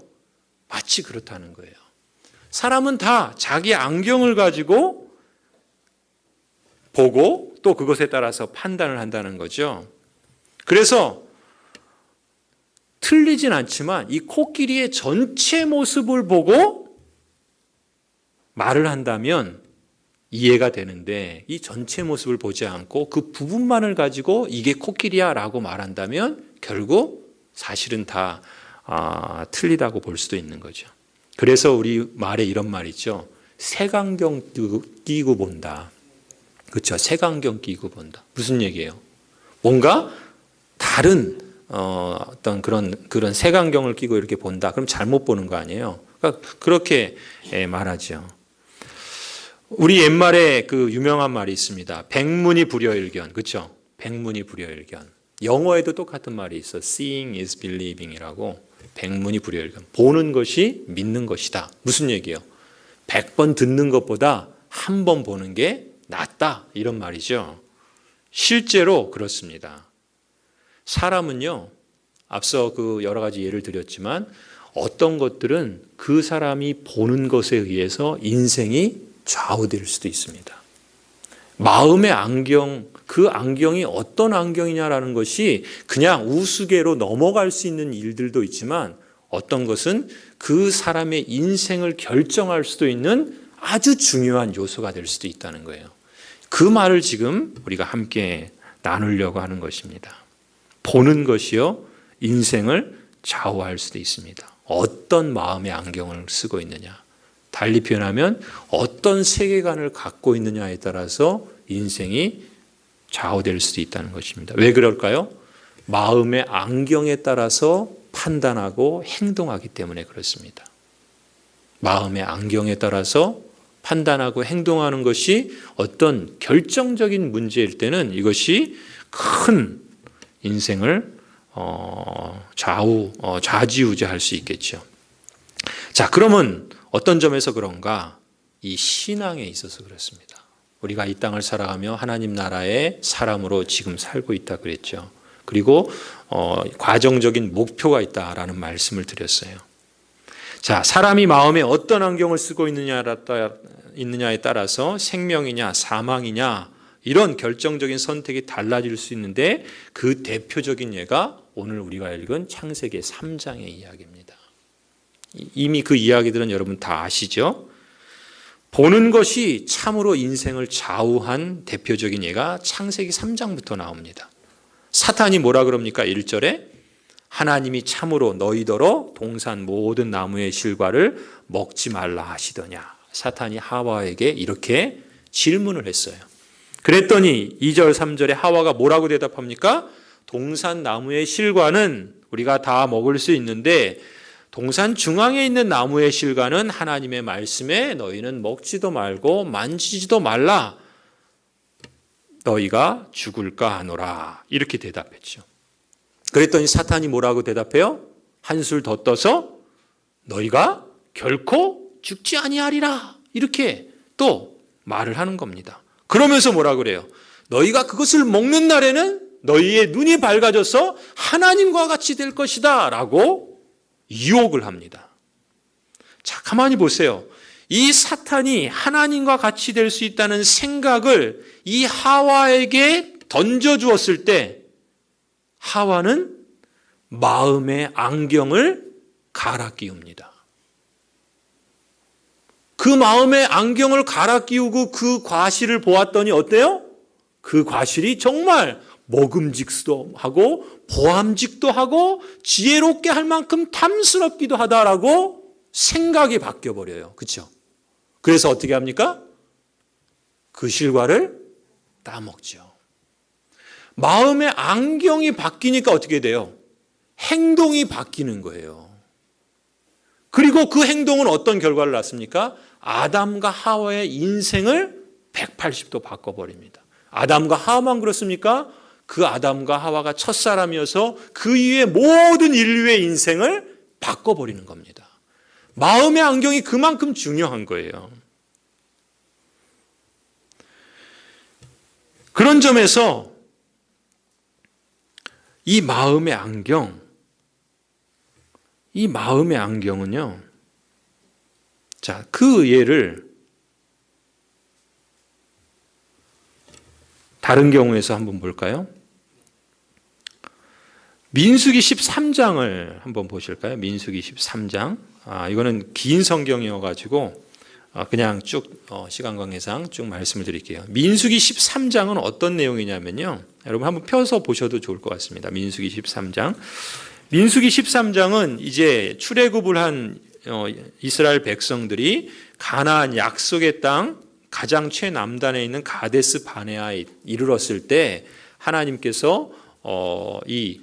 A: 마치 그렇다는 거예요. 사람은 다 자기 안경을 가지고 보고 또 그것에 따라서 판단을 한다는 거죠. 그래서 틀리진 않지만 이 코끼리의 전체 모습을 보고 말을 한다면 이해가 되는데 이 전체 모습을 보지 않고 그 부분만을 가지고 이게 코끼리야 라고 말한다면 결국 사실은 다 틀리다고 볼 수도 있는 거죠. 그래서 우리 말에 이런 말 있죠. 색안경 끼고 본다. 그렇죠. 색안경 끼고 본다. 무슨 얘기예요? 뭔가 다른 어떤 그런 색안경을 끼고 이렇게 본다. 그럼 잘못 보는 거 아니에요? 그러니까 그렇게 말하죠. 우리 옛말에 그 유명한 말이 있습니다. 백문이 불여일견. 그렇죠? 백문이 불여일견. 영어에도 똑같은 말이 있어. Seeing is believing이라고. 백문이 불여일견. 보는 것이 믿는 것이다. 무슨 얘기예요? 100번 듣는 것보다 한 번 보는 게 낫다. 이런 말이죠. 실제로 그렇습니다. 사람은요, 앞서 그 여러 가지 예를 드렸지만 어떤 것들은 그 사람이 보는 것에 의해서 인생이 좌우될 수도 있습니다. 마음의 안경, 그 안경이 어떤 안경이냐라는 것이 그냥 우스개로 넘어갈 수 있는 일들도 있지만 어떤 것은 그 사람의 인생을 결정할 수도 있는 아주 중요한 요소가 될 수도 있다는 거예요. 그 말을 지금 우리가 함께 나누려고 하는 것입니다. 보는 것이요, 인생을 좌우할 수도 있습니다. 어떤 마음의 안경을 쓰고 있느냐. 달리 표현하면 어떤 세계관을 갖고 있느냐에 따라서 인생이 좌우될 수도 있다는 것입니다. 왜 그럴까요? 마음의 안경에 따라서 판단하고 행동하기 때문에 그렇습니다. 마음의 안경에 따라서 판단하고 행동하는 것이 어떤 결정적인 문제일 때는 이것이 큰 인생을 좌지우지할 수 있겠죠. 자, 그러면 어떤 점에서 그런가? 이 신앙에 있어서 그렇습니다. 우리가 이 땅을 살아가며 하나님 나라의 사람으로 지금 살고 있다 그랬죠. 그리고 과정적인 목표가 있다라는 말씀을 드렸어요. 자, 사람이 마음에 어떤 안경을 쓰고 있느냐에 따라서 생명이냐 사망이냐 이런 결정적인 선택이 달라질 수 있는데 그 대표적인 예가 오늘 우리가 읽은 창세기 3장의 이야기입니다. 이미 그 이야기들은 여러분 다 아시죠? 보는 것이 참으로 인생을 좌우한 대표적인 예가 창세기 3장부터 나옵니다. 사탄이 뭐라 그럽니까? 1절에 하나님이 참으로 너희더러 동산 모든 나무의 실과를 먹지 말라 하시더냐. 사탄이 하와에게 이렇게 질문을 했어요. 그랬더니 2절 3절에 하와가 뭐라고 대답합니까? 동산 나무의 실과는 우리가 다 먹을 수 있는데 동산 중앙에 있는 나무의 실과는 하나님의 말씀에 너희는 먹지도 말고 만지지도 말라. 너희가 죽을까 하노라. 이렇게 대답했죠. 그랬더니 사탄이 뭐라고 대답해요? 한술 더 떠서 너희가 결코 죽지 아니하리라. 이렇게 또 말을 하는 겁니다. 그러면서 뭐라 그래요? 너희가 그것을 먹는 날에는 너희의 눈이 밝아져서 하나님과 같이 될 것이다 라고 유혹을 합니다. 자, 가만히 보세요. 이 사탄이 하나님과 같이 될 수 있다는 생각을 이 하와에게 던져주었을 때 하와는 마음의 안경을 갈아 끼웁니다. 그 마음의 안경을 갈아 끼우고 그 과실을 보았더니 어때요? 그 과실이 정말 먹음직도 하고 보암직도 하고 지혜롭게 할 만큼 탐스럽기도 하다라고 생각이 바뀌어버려요. 그렇죠? 그래서 어떻게 합니까? 그 실과를 따먹죠. 마음의 안경이 바뀌니까 어떻게 돼요? 행동이 바뀌는 거예요. 그리고 그 행동은 어떤 결과를 낳습니까? 아담과 하와의 인생을 180도 바꿔버립니다. 아담과 하와만 그렇습니까? 그 아담과 하와가 첫사람이어서 그 이후의 모든 인류의 인생을 바꿔버리는 겁니다. 마음의 안경이 그만큼 중요한 거예요. 그런 점에서 이 마음의 안경은요. 자, 그 예를 다른 경우에서 한번 볼까요? 민수기 13장을 한번 보실까요? 민수기 13장. 이거는 긴 성경이어가지고 그냥 쭉 시간 관계상 쭉 말씀을 드릴게요. 민수기 13장은 어떤 내용이냐면요. 여러분 한번 펴서 보셔도 좋을 것 같습니다. 민수기 13장. 민수기 13장은 이제 출애굽을 한 이스라엘 백성들이 가나안 약속의 땅 가장 최남단에 있는 가데스 바네아에 이르렀을 때 하나님께서 이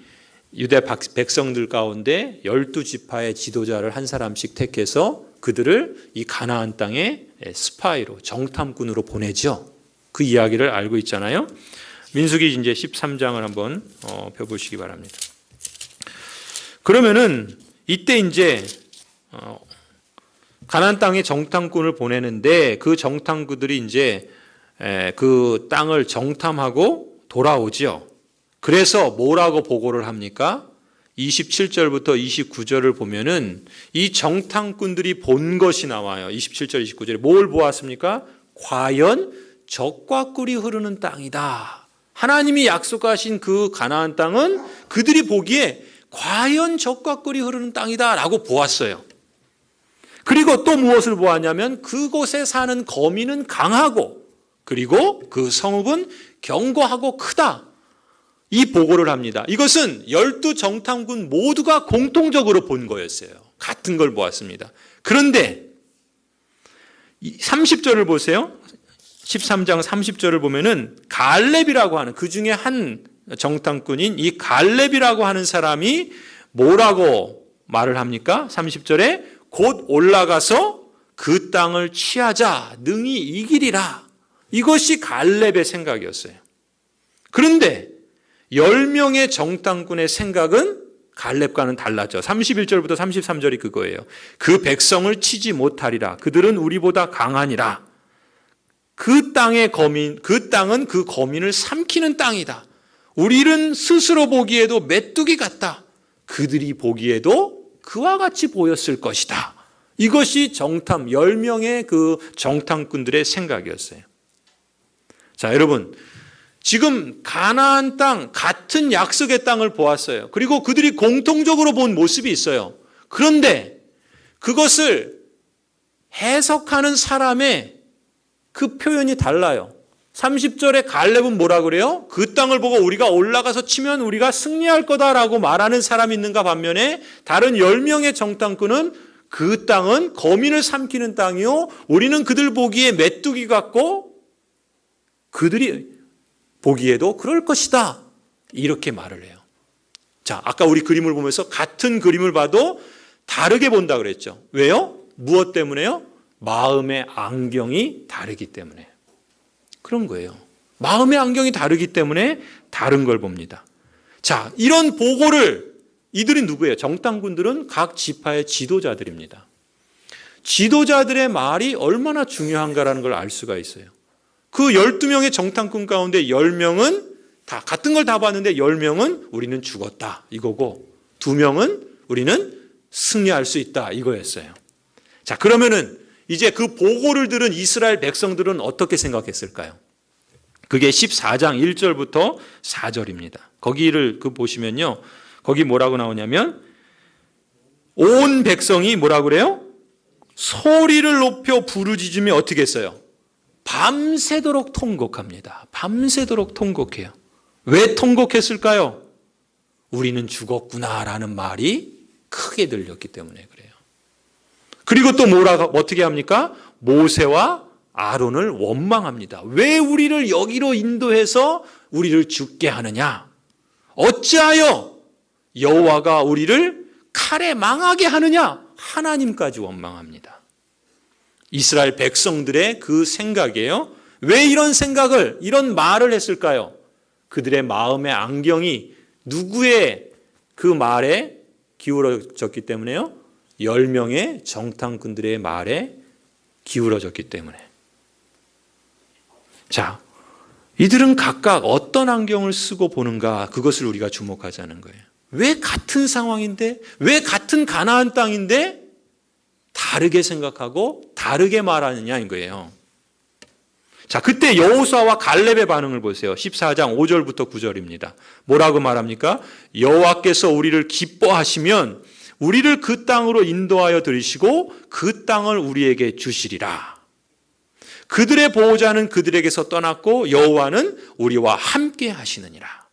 A: 유대 백성들 가운데 12지파의 지도자를 한 사람씩 택해서 그들을 이 가나안 땅에 스파이로 정탐꾼으로 보내죠. 그 이야기를 알고 있잖아요. 민수기 이제 13장을 한번 펴보시기 바랍니다. 그러면은 이때 이제 가나안 땅에 정탐꾼을 보내는데 그 정탐꾼들이 이제 그 땅을 정탐하고 돌아오죠. 그래서 뭐라고 보고를 합니까? 27절부터 29절을 보면은 이 정탐꾼들이 본 것이 나와요. 27절, 29절에 뭘 보았습니까? 과연 젖과 꿀이 흐르는 땅이다. 하나님이 약속하신 그 가나안 땅은 그들이 보기에 과연 젖과 꿀이 흐르는 땅이다 라고 보았어요. 그리고 또 무엇을 보았냐면 그곳에 사는 거민은 강하고 그리고 그 성읍은 견고하고 크다. 이 보고를 합니다. 이것은 12정탐꾼 모두가 공통적으로 본 거였어요. 같은 걸 보았습니다. 그런데 30절을 보세요. 13장 30절을 보면은 갈렙이라고 하는 그 중에 한 정탐꾼인 이 갈렙이라고 하는 사람이 뭐라고 말을 합니까? 30절에 곧 올라가서 그 땅을 취하자 능히 이기리라. 이것이 갈렙의 생각이었어요. 그런데 10명의 정탐꾼의 생각은 갈렙과는 달랐죠. 31절부터 33절이 그거예요. 그 백성을 치지 못하리라. 그들은 우리보다 강하니라. 그 땅은 그 거민을 삼키는 땅이다. 우리는 스스로 보기에도 메뚜기 같다. 그들이 보기에도 그와 같이 보였을 것이다. 이것이 10명의 그 정탐꾼들의 생각이었어요. 자, 여러분, 지금 가나안 땅, 같은 약속의 땅을 보았어요. 그리고 그들이 공통적으로 본 모습이 있어요. 그런데 그것을 해석하는 사람의 그 표현이 달라요. 30절에 갈렙은 뭐라 그래요? 그 땅을 보고 우리가 올라가서 치면 우리가 승리할 거다라고 말하는 사람이 있는가 반면에 다른 10명의 정탐꾼은 그 땅은 거민을 삼키는 땅이요, 우리는 그들 보기에 메뚜기 같고 그들이 보기에도 그럴 것이다, 이렇게 말을 해요. 자, 아까 우리 그림을 보면서 같은 그림을 봐도 다르게 본다 그랬죠. 왜요? 무엇 때문에요? 마음의 안경이 다르기 때문에. 그런 거예요. 마음의 안경이 다르기 때문에 다른 걸 봅니다. 자, 이런 보고를, 이들이 누구예요? 정탐꾼들은 각 지파의 지도자들입니다. 지도자들의 말이 얼마나 중요한가라는 걸 알 수가 있어요. 그 12명의 정탐꾼 가운데 10명은 다 같은 걸 다 봤는데 10명은 우리는 죽었다 이거고, 2명은 우리는 승리할 수 있다 이거였어요. 자, 그러면은 이제 그 보고를 들은 이스라엘 백성들은 어떻게 생각했을까요? 그게 14장 1절부터 4절입니다. 거기를 보시면요, 거기 뭐라고 나오냐면 온 백성이 뭐라 그래요? 소리를 높여 부르짖으며 어떻게 했어요? 밤새도록 통곡합니다. 밤새도록 통곡해요. 왜 통곡했을까요? 우리는 죽었구나라는 말이 크게 들렸기 때문에 그래요. 그리고 또 어떻게 합니까? 모세와 아론을 원망합니다. 왜 우리를 여기로 인도해서 우리를 죽게 하느냐? 어찌하여 여호와가 우리를 칼에 망하게 하느냐? 하나님까지 원망합니다. 이스라엘 백성들의 그 생각이에요. 왜 이런 생각을, 이런 말을 했을까요? 그들의 마음의 안경이 누구의 그 말에 기울어졌기 때문에요? 10명의 정탐꾼들의 말에 기울어졌기 때문에. 자, 이들은 각각 어떤 안경을 쓰고 보는가, 그것을 우리가 주목하자는 거예요. 왜 같은 상황인데, 왜 같은 가나안 땅인데 다르게 생각하고 다르게 말하느냐인 거예요. 자, 그때 여호수아와 갈렙의 반응을 보세요. 14장 5절부터 9절입니다. 뭐라고 말합니까? 여호와께서 우리를 기뻐하시면 우리를 그 땅으로 인도하여 들이시고 그 땅을 우리에게 주시리라. 그들의 보호자는 그들에게서 떠났고 여호와는 우리와 함께 하시느니라.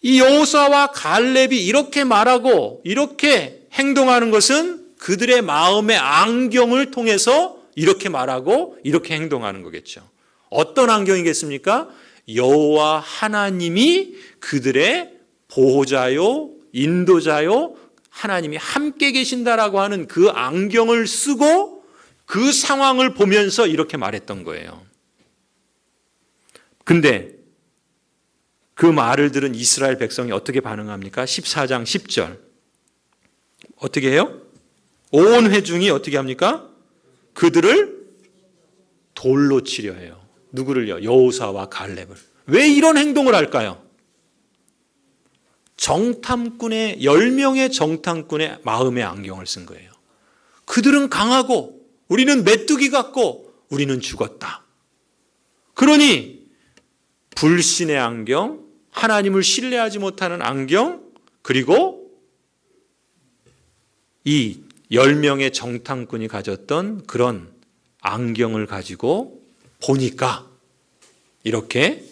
A: 이 여호수아와 갈렙이 이렇게 말하고 이렇게 행동하는 것은 그들의 마음의 안경을 통해서 이렇게 말하고 이렇게 행동하는 거겠죠. 어떤 안경이겠습니까? 여호와 하나님이 그들의 보호자요, 인도자요, 하나님이 함께 계신다라고 하는 그 안경을 쓰고 그 상황을 보면서 이렇게 말했던 거예요. 근데 그 말을 들은 이스라엘 백성이 어떻게 반응합니까? 14장 10절. 어떻게 해요? 온 회중이 어떻게 합니까? 그들을 돌로 치려 해요. 누구를요? 여호수아와 갈렙을. 왜 이런 행동을 할까요? 정탐꾼의 10명의 정탐꾼의 마음의 안경을 쓴 거예요. 그들은 강하고 우리는 메뚜기 같고 우리는 죽었다. 그러니 불신의 안경, 하나님을 신뢰하지 못하는 안경, 그리고 이 10명의 정탐꾼이 가졌던 그런 안경을 가지고 보니까 이렇게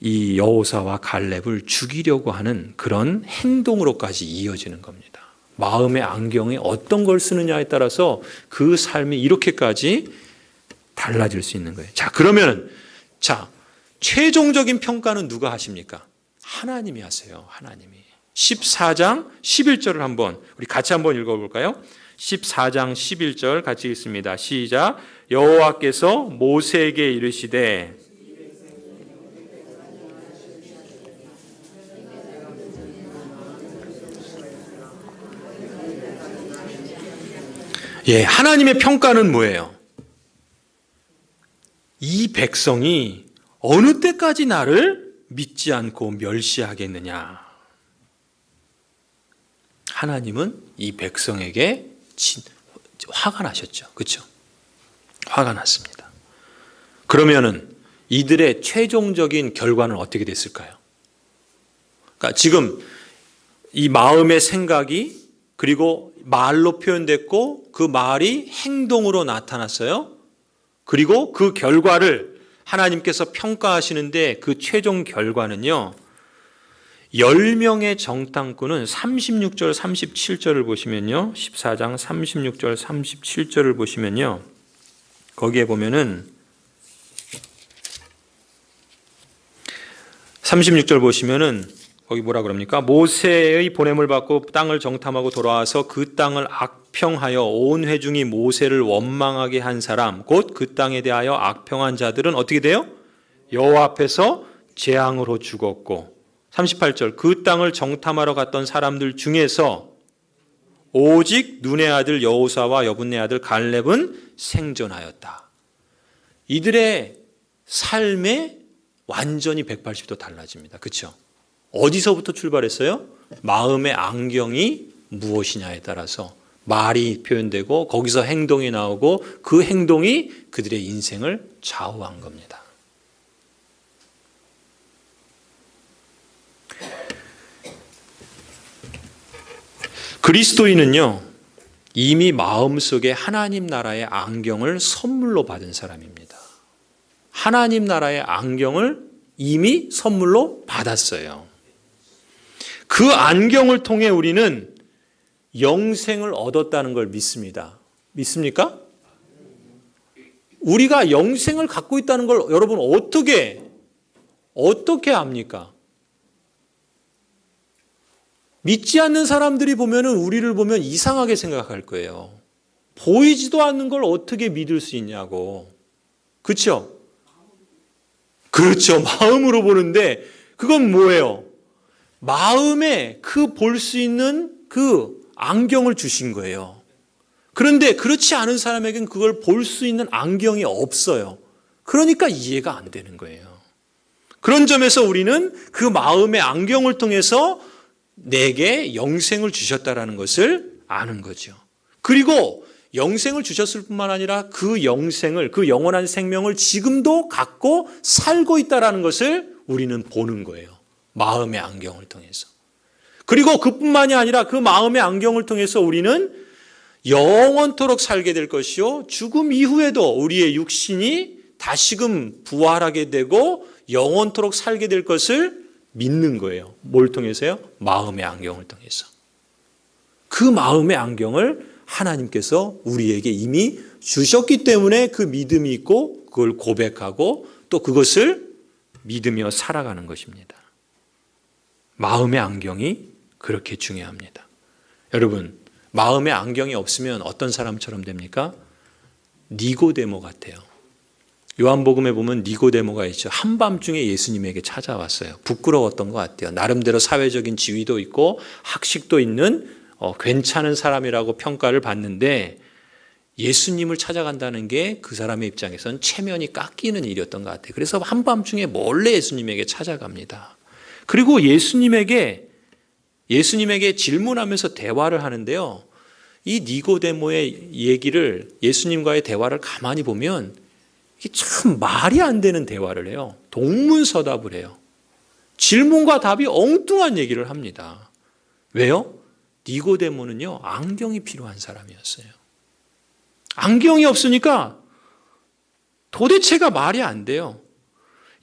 A: 이 여호사와 갈렙을 죽이려고 하는 그런 행동으로까지 이어지는 겁니다. 마음의 안경에 어떤 걸 쓰느냐에 따라서 그 삶이 이렇게까지 달라질 수 있는 거예요. 자, 그러면 최종적인 평가는 누가 하십니까? 하나님이 하세요. 하나님이. 14장 11절을 한번 우리 같이 한번 읽어볼까요? 14장 11절 같이 읽습니다. 시작. 여호와께서 모세에게 이르시되 하나님의 평가는 뭐예요? 이 백성이 어느 때까지 나를 믿지 않고 멸시하겠느냐? 하나님은 이 백성에게 화가 나셨죠. 그렇죠? 화가 났습니다. 그러면은 이들의 최종적인 결과는 어떻게 됐을까요? 그러니까 지금 이 마음의 생각이 그리고 말로 표현됐고 그 말이 행동으로 나타났어요. 그리고 그 결과를 하나님께서 평가하시는데 그 최종 결과는요. 10명의 정탐꾼은 36절 37절을 보시면요. 14장 36절 37절을 보시면요. 거기에 보면은 36절 보시면은 거기 뭐라 그럽니까? 모세의 보냄을 받고 땅을 정탐하고 돌아와서 그 땅을 악평하여 온 회중이 모세를 원망하게 한 사람 곧 그 땅에 대하여 악평한 자들은 어떻게 돼요? 여호와 앞에서 재앙으로 죽었고 38절 그 땅을 정탐하러 갔던 사람들 중에서 오직 눈의 아들 여호사와 여분네 아들 갈렙은 생존하였다. 이들의 삶에 완전히 180도 달라집니다. 그렇죠? 어디서부터 출발했어요? 마음의 안경이 무엇이냐에 따라서 말이 표현되고 거기서 행동이 나오고 그 행동이 그들의 인생을 좌우한 겁니다. 그리스도인은요, 이미 마음속에 하나님 나라의 안경을 선물로 받은 사람입니다. 하나님 나라의 안경을 이미 선물로 받았어요. 그 안경을 통해 우리는 영생을 얻었다는 걸 믿습니다. 믿습니까? 우리가 영생을 갖고 있다는 걸 여러분 어떻게 압니까? 믿지 않는 사람들이 보면은 우리를 보면 이상하게 생각할 거예요. 보이지도 않는 걸 어떻게 믿을 수 있냐고. 그렇죠? 그렇죠. 마음으로 보는데 그건 뭐예요? 마음에 그 볼 수 있는 그 안경을 주신 거예요. 그런데 그렇지 않은 사람에게는 그걸 볼 수 있는 안경이 없어요. 그러니까 이해가 안 되는 거예요. 그런 점에서 우리는 그 마음의 안경을 통해서 내게 영생을 주셨다라는 것을 아는 거죠. 그리고 영생을 주셨을 뿐만 아니라 그 영생을, 그 영원한 생명을 지금도 갖고 살고 있다라는 것을 우리는 보는 거예요. 마음의 안경을 통해서. 그리고 그뿐만이 아니라 그 마음의 안경을 통해서 우리는 영원토록 살게 될 것이요. 죽음 이후에도 우리의 육신이 다시금 부활하게 되고 영원토록 살게 될 것을 믿는 거예요. 뭘 통해서요? 마음의 안경을 통해서. 그 마음의 안경을 하나님께서 우리에게 이미 주셨기 때문에 그 믿음이 있고 그걸 고백하고 또 그것을 믿으며 살아가는 것입니다. 마음의 안경이 그렇게 중요합니다. 여러분, 마음의 안경이 없으면 어떤 사람처럼 됩니까? 니고데모 같아요. 요한복음에 보면 니고데모가 있죠. 한밤중에 예수님에게 찾아왔어요. 부끄러웠던 것 같아요. 나름대로 사회적인 지위도 있고 학식도 있는 괜찮은 사람이라고 평가를 받는데 예수님을 찾아간다는 게 그 사람의 입장에서는 체면이 깎이는 일이었던 것 같아요. 그래서 한밤중에 몰래 예수님에게 찾아갑니다. 그리고 예수님에게 질문하면서 대화를 하는데요. 이 니고데모의 얘기를 예수님과의 대화를 가만히 보면 이게 참 말이 안 되는 대화를 해요. 동문서답을 해요. 질문과 답이 엉뚱한 얘기를 합니다. 왜요? 니고데모는요, 안경이 필요한 사람이었어요. 안경이 없으니까 도대체가 말이 안 돼요.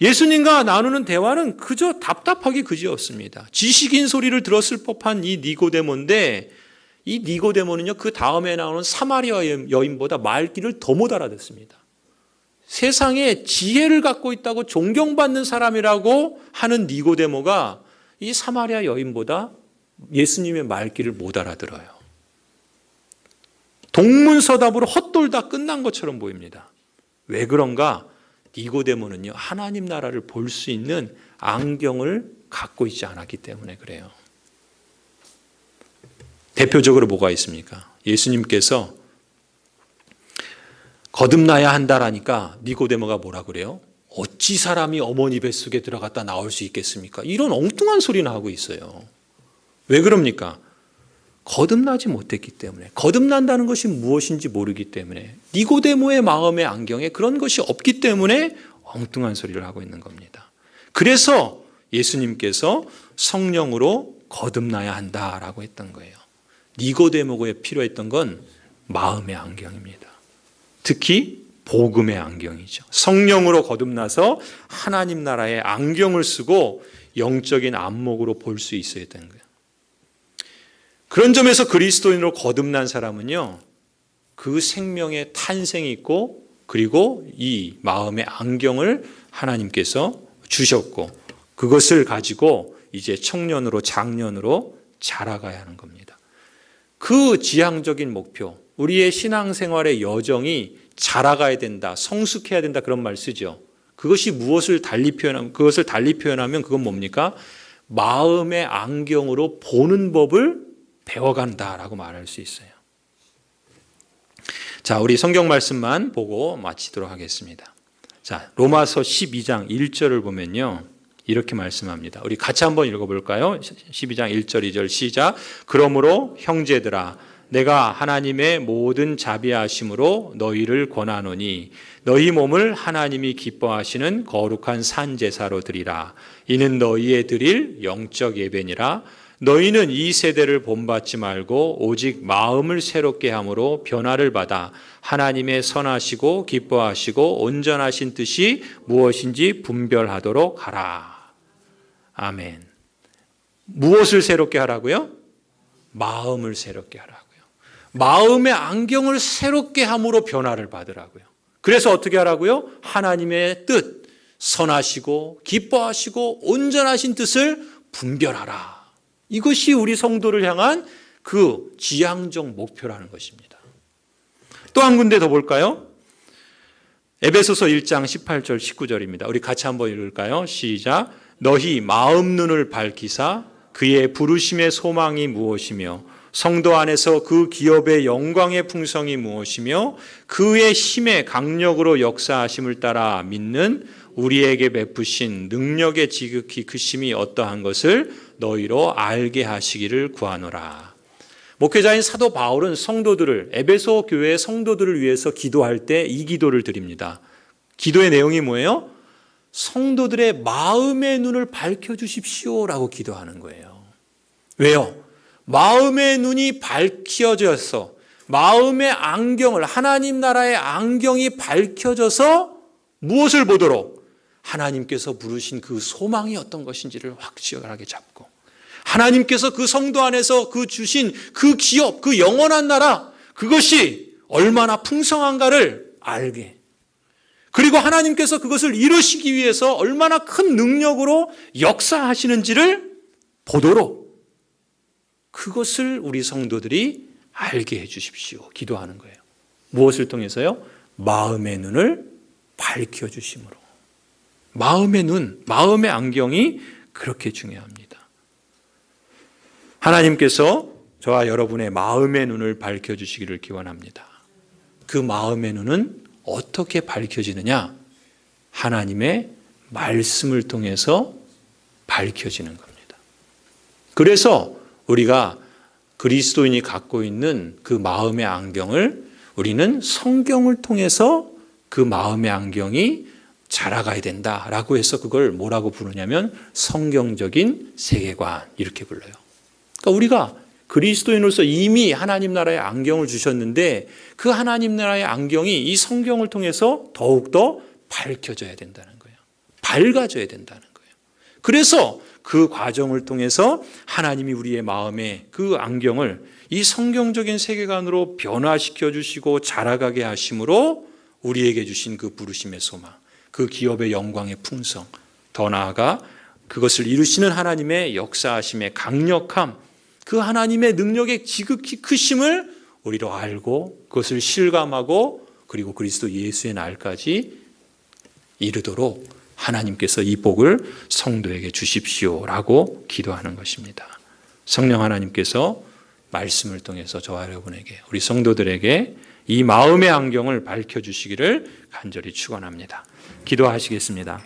A: 예수님과 나누는 대화는 그저 답답하기 그지없습니다. 지식인 소리를 들었을 법한 이 니고데모인데 이 니고데모는요, 그 다음에 나오는 사마리아 여인보다 말귀를 더 못 알아듣습니다. 세상에 지혜를 갖고 있다고 존경받는 사람이라고 하는 니고데모가 이 사마리아 여인보다 예수님의 말귀를 못 알아들어요. 동문서답으로 헛돌다 끝난 것처럼 보입니다. 왜 그런가? 니고데모는요, 하나님 나라를 볼 수 있는 안경을 갖고 있지 않았기 때문에 그래요. 대표적으로 뭐가 있습니까? 예수님께서 거듭나야 한다라니까 니고데모가 뭐라 그래요? 어찌 사람이 어머니 뱃속에 들어갔다 나올 수 있겠습니까? 이런 엉뚱한 소리나 하고 있어요. 왜 그럽니까? 거듭나지 못했기 때문에, 거듭난다는 것이 무엇인지 모르기 때문에, 니고데모의 마음의 안경에 그런 것이 없기 때문에 엉뚱한 소리를 하고 있는 겁니다. 그래서 예수님께서 성령으로 거듭나야 한다라고 했던 거예요. 니고데모에 필요했던 건 마음의 안경입니다. 특히 복음의 안경이죠. 성령으로 거듭나서 하나님 나라의 안경을 쓰고 영적인 안목으로 볼 수 있어야 되는 거예요. 그런 점에서 그리스도인으로 거듭난 사람은요, 그 생명의 탄생이 있고, 그리고 이 마음의 안경을 하나님께서 주셨고, 그것을 가지고 이제 청년으로 장년으로 자라가야 하는 겁니다. 그 지향적인 목표, 우리의 신앙생활의 여정이 자라가야 된다, 성숙해야 된다, 그런 말 쓰죠. 그것이 무엇을 달리 표현하면, 그것을 달리 표현하면 그건 뭡니까? 마음의 안경으로 보는 법을 배워간다라고 말할 수 있어요. 자, 우리 성경 말씀만 보고 마치도록 하겠습니다. 자, 로마서 12장 1절을 보면요, 이렇게 말씀합니다. 우리 같이 한번 읽어볼까요? 12장 1절 2절 시작. 그러므로 형제들아, 내가 하나님의 모든 자비하심으로 너희를 권하노니 너희 몸을 하나님이 기뻐하시는 거룩한 산제사로 드리라. 이는 너희의 드릴 영적 예배니라. 너희는 이 세대를 본받지 말고 오직 마음을 새롭게 함으로 변화를 받아 하나님의 선하시고 기뻐하시고 온전하신 뜻이 무엇인지 분별하도록 하라. 아멘. 무엇을 새롭게 하라고요? 마음을 새롭게 하라고요. 마음의 안경을 새롭게 함으로 변화를 받으라고요. 그래서 어떻게 하라고요? 하나님의 뜻, 선하시고 기뻐하시고 온전하신 뜻을 분별하라. 이것이 우리 성도를 향한 그 지향적 목표라는 것입니다. 또 한 군데 더 볼까요? 에베소서 1장 18절 19절입니다. 우리 같이 한번 읽을까요? 시작. 너희 마음 눈을 밝히사 그의 부르심의 소망이 무엇이며 성도 안에서 그 기업의 영광의 풍성이 무엇이며 그의 힘의 강력으로 역사하심을 따라 믿는 우리에게 베푸신 능력의 지극히 크심이 어떠한 것을 너희로 알게 하시기를 구하노라. 목회자인 사도 바울은 성도들을, 에베소 교회의 성도들을 위해서 기도할 때 이 기도를 드립니다. 기도의 내용이 뭐예요? 성도들의 마음의 눈을 밝혀주십시오라고 기도하는 거예요. 왜요? 마음의 눈이 밝혀져서 마음의 안경을, 하나님 나라의 안경이 밝혀져서 무엇을 보도록? 하나님께서 부르신 그 소망이 어떤 것인지를 확실하게 잡고, 하나님께서 그 성도 안에서 그 주신 그 기업, 그 영원한 나라, 그것이 얼마나 풍성한가를 알게, 그리고 하나님께서 그것을 이루시기 위해서 얼마나 큰 능력으로 역사하시는지를 보도록, 그것을 우리 성도들이 알게 해 주십시오. 기도하는 거예요. 무엇을 통해서요? 마음의 눈을 밝혀주심으로. 마음의 눈, 마음의 안경이 그렇게 중요합니다. 하나님께서 저와 여러분의 마음의 눈을 밝혀주시기를 기원합니다. 그 마음의 눈은 어떻게 밝혀지느냐? 하나님의 말씀을 통해서 밝혀지는 겁니다. 그래서 우리가 그리스도인이 갖고 있는 그 마음의 안경을 우리는 성경을 통해서 그 마음의 안경이 자라가야 된다라고 해서 그걸 뭐라고 부르냐면 성경적인 세계관, 이렇게 불러요. 그러니까 우리가 그리스도인으로서 이미 하나님 나라의 안경을 주셨는데 그 하나님 나라의 안경이 이 성경을 통해서 더욱더 밝혀져야 된다는 거예요. 밝아져야 된다는 거예요. 그래서 그 과정을 통해서 하나님이 우리의 마음에 그 안경을 이 성경적인 세계관으로 변화시켜 주시고 자라가게 하심으로 우리에게 주신 그 부르심의 소망, 그 기업의 영광의 풍성, 더 나아가 그것을 이루시는 하나님의 역사하심의 강력함, 그 하나님의 능력의 지극히 크심을 우리로 알고 그것을 실감하고 그리고 그리스도 예수의 날까지 이르도록 하나님께서 이 복을 성도에게 주십시오라고 기도하는 것입니다. 성령 하나님께서 말씀을 통해서 저와 여러분에게, 우리 성도들에게 이 마음의 안경을 밝혀주시기를 간절히 축원합니다. 기도하시겠습니다.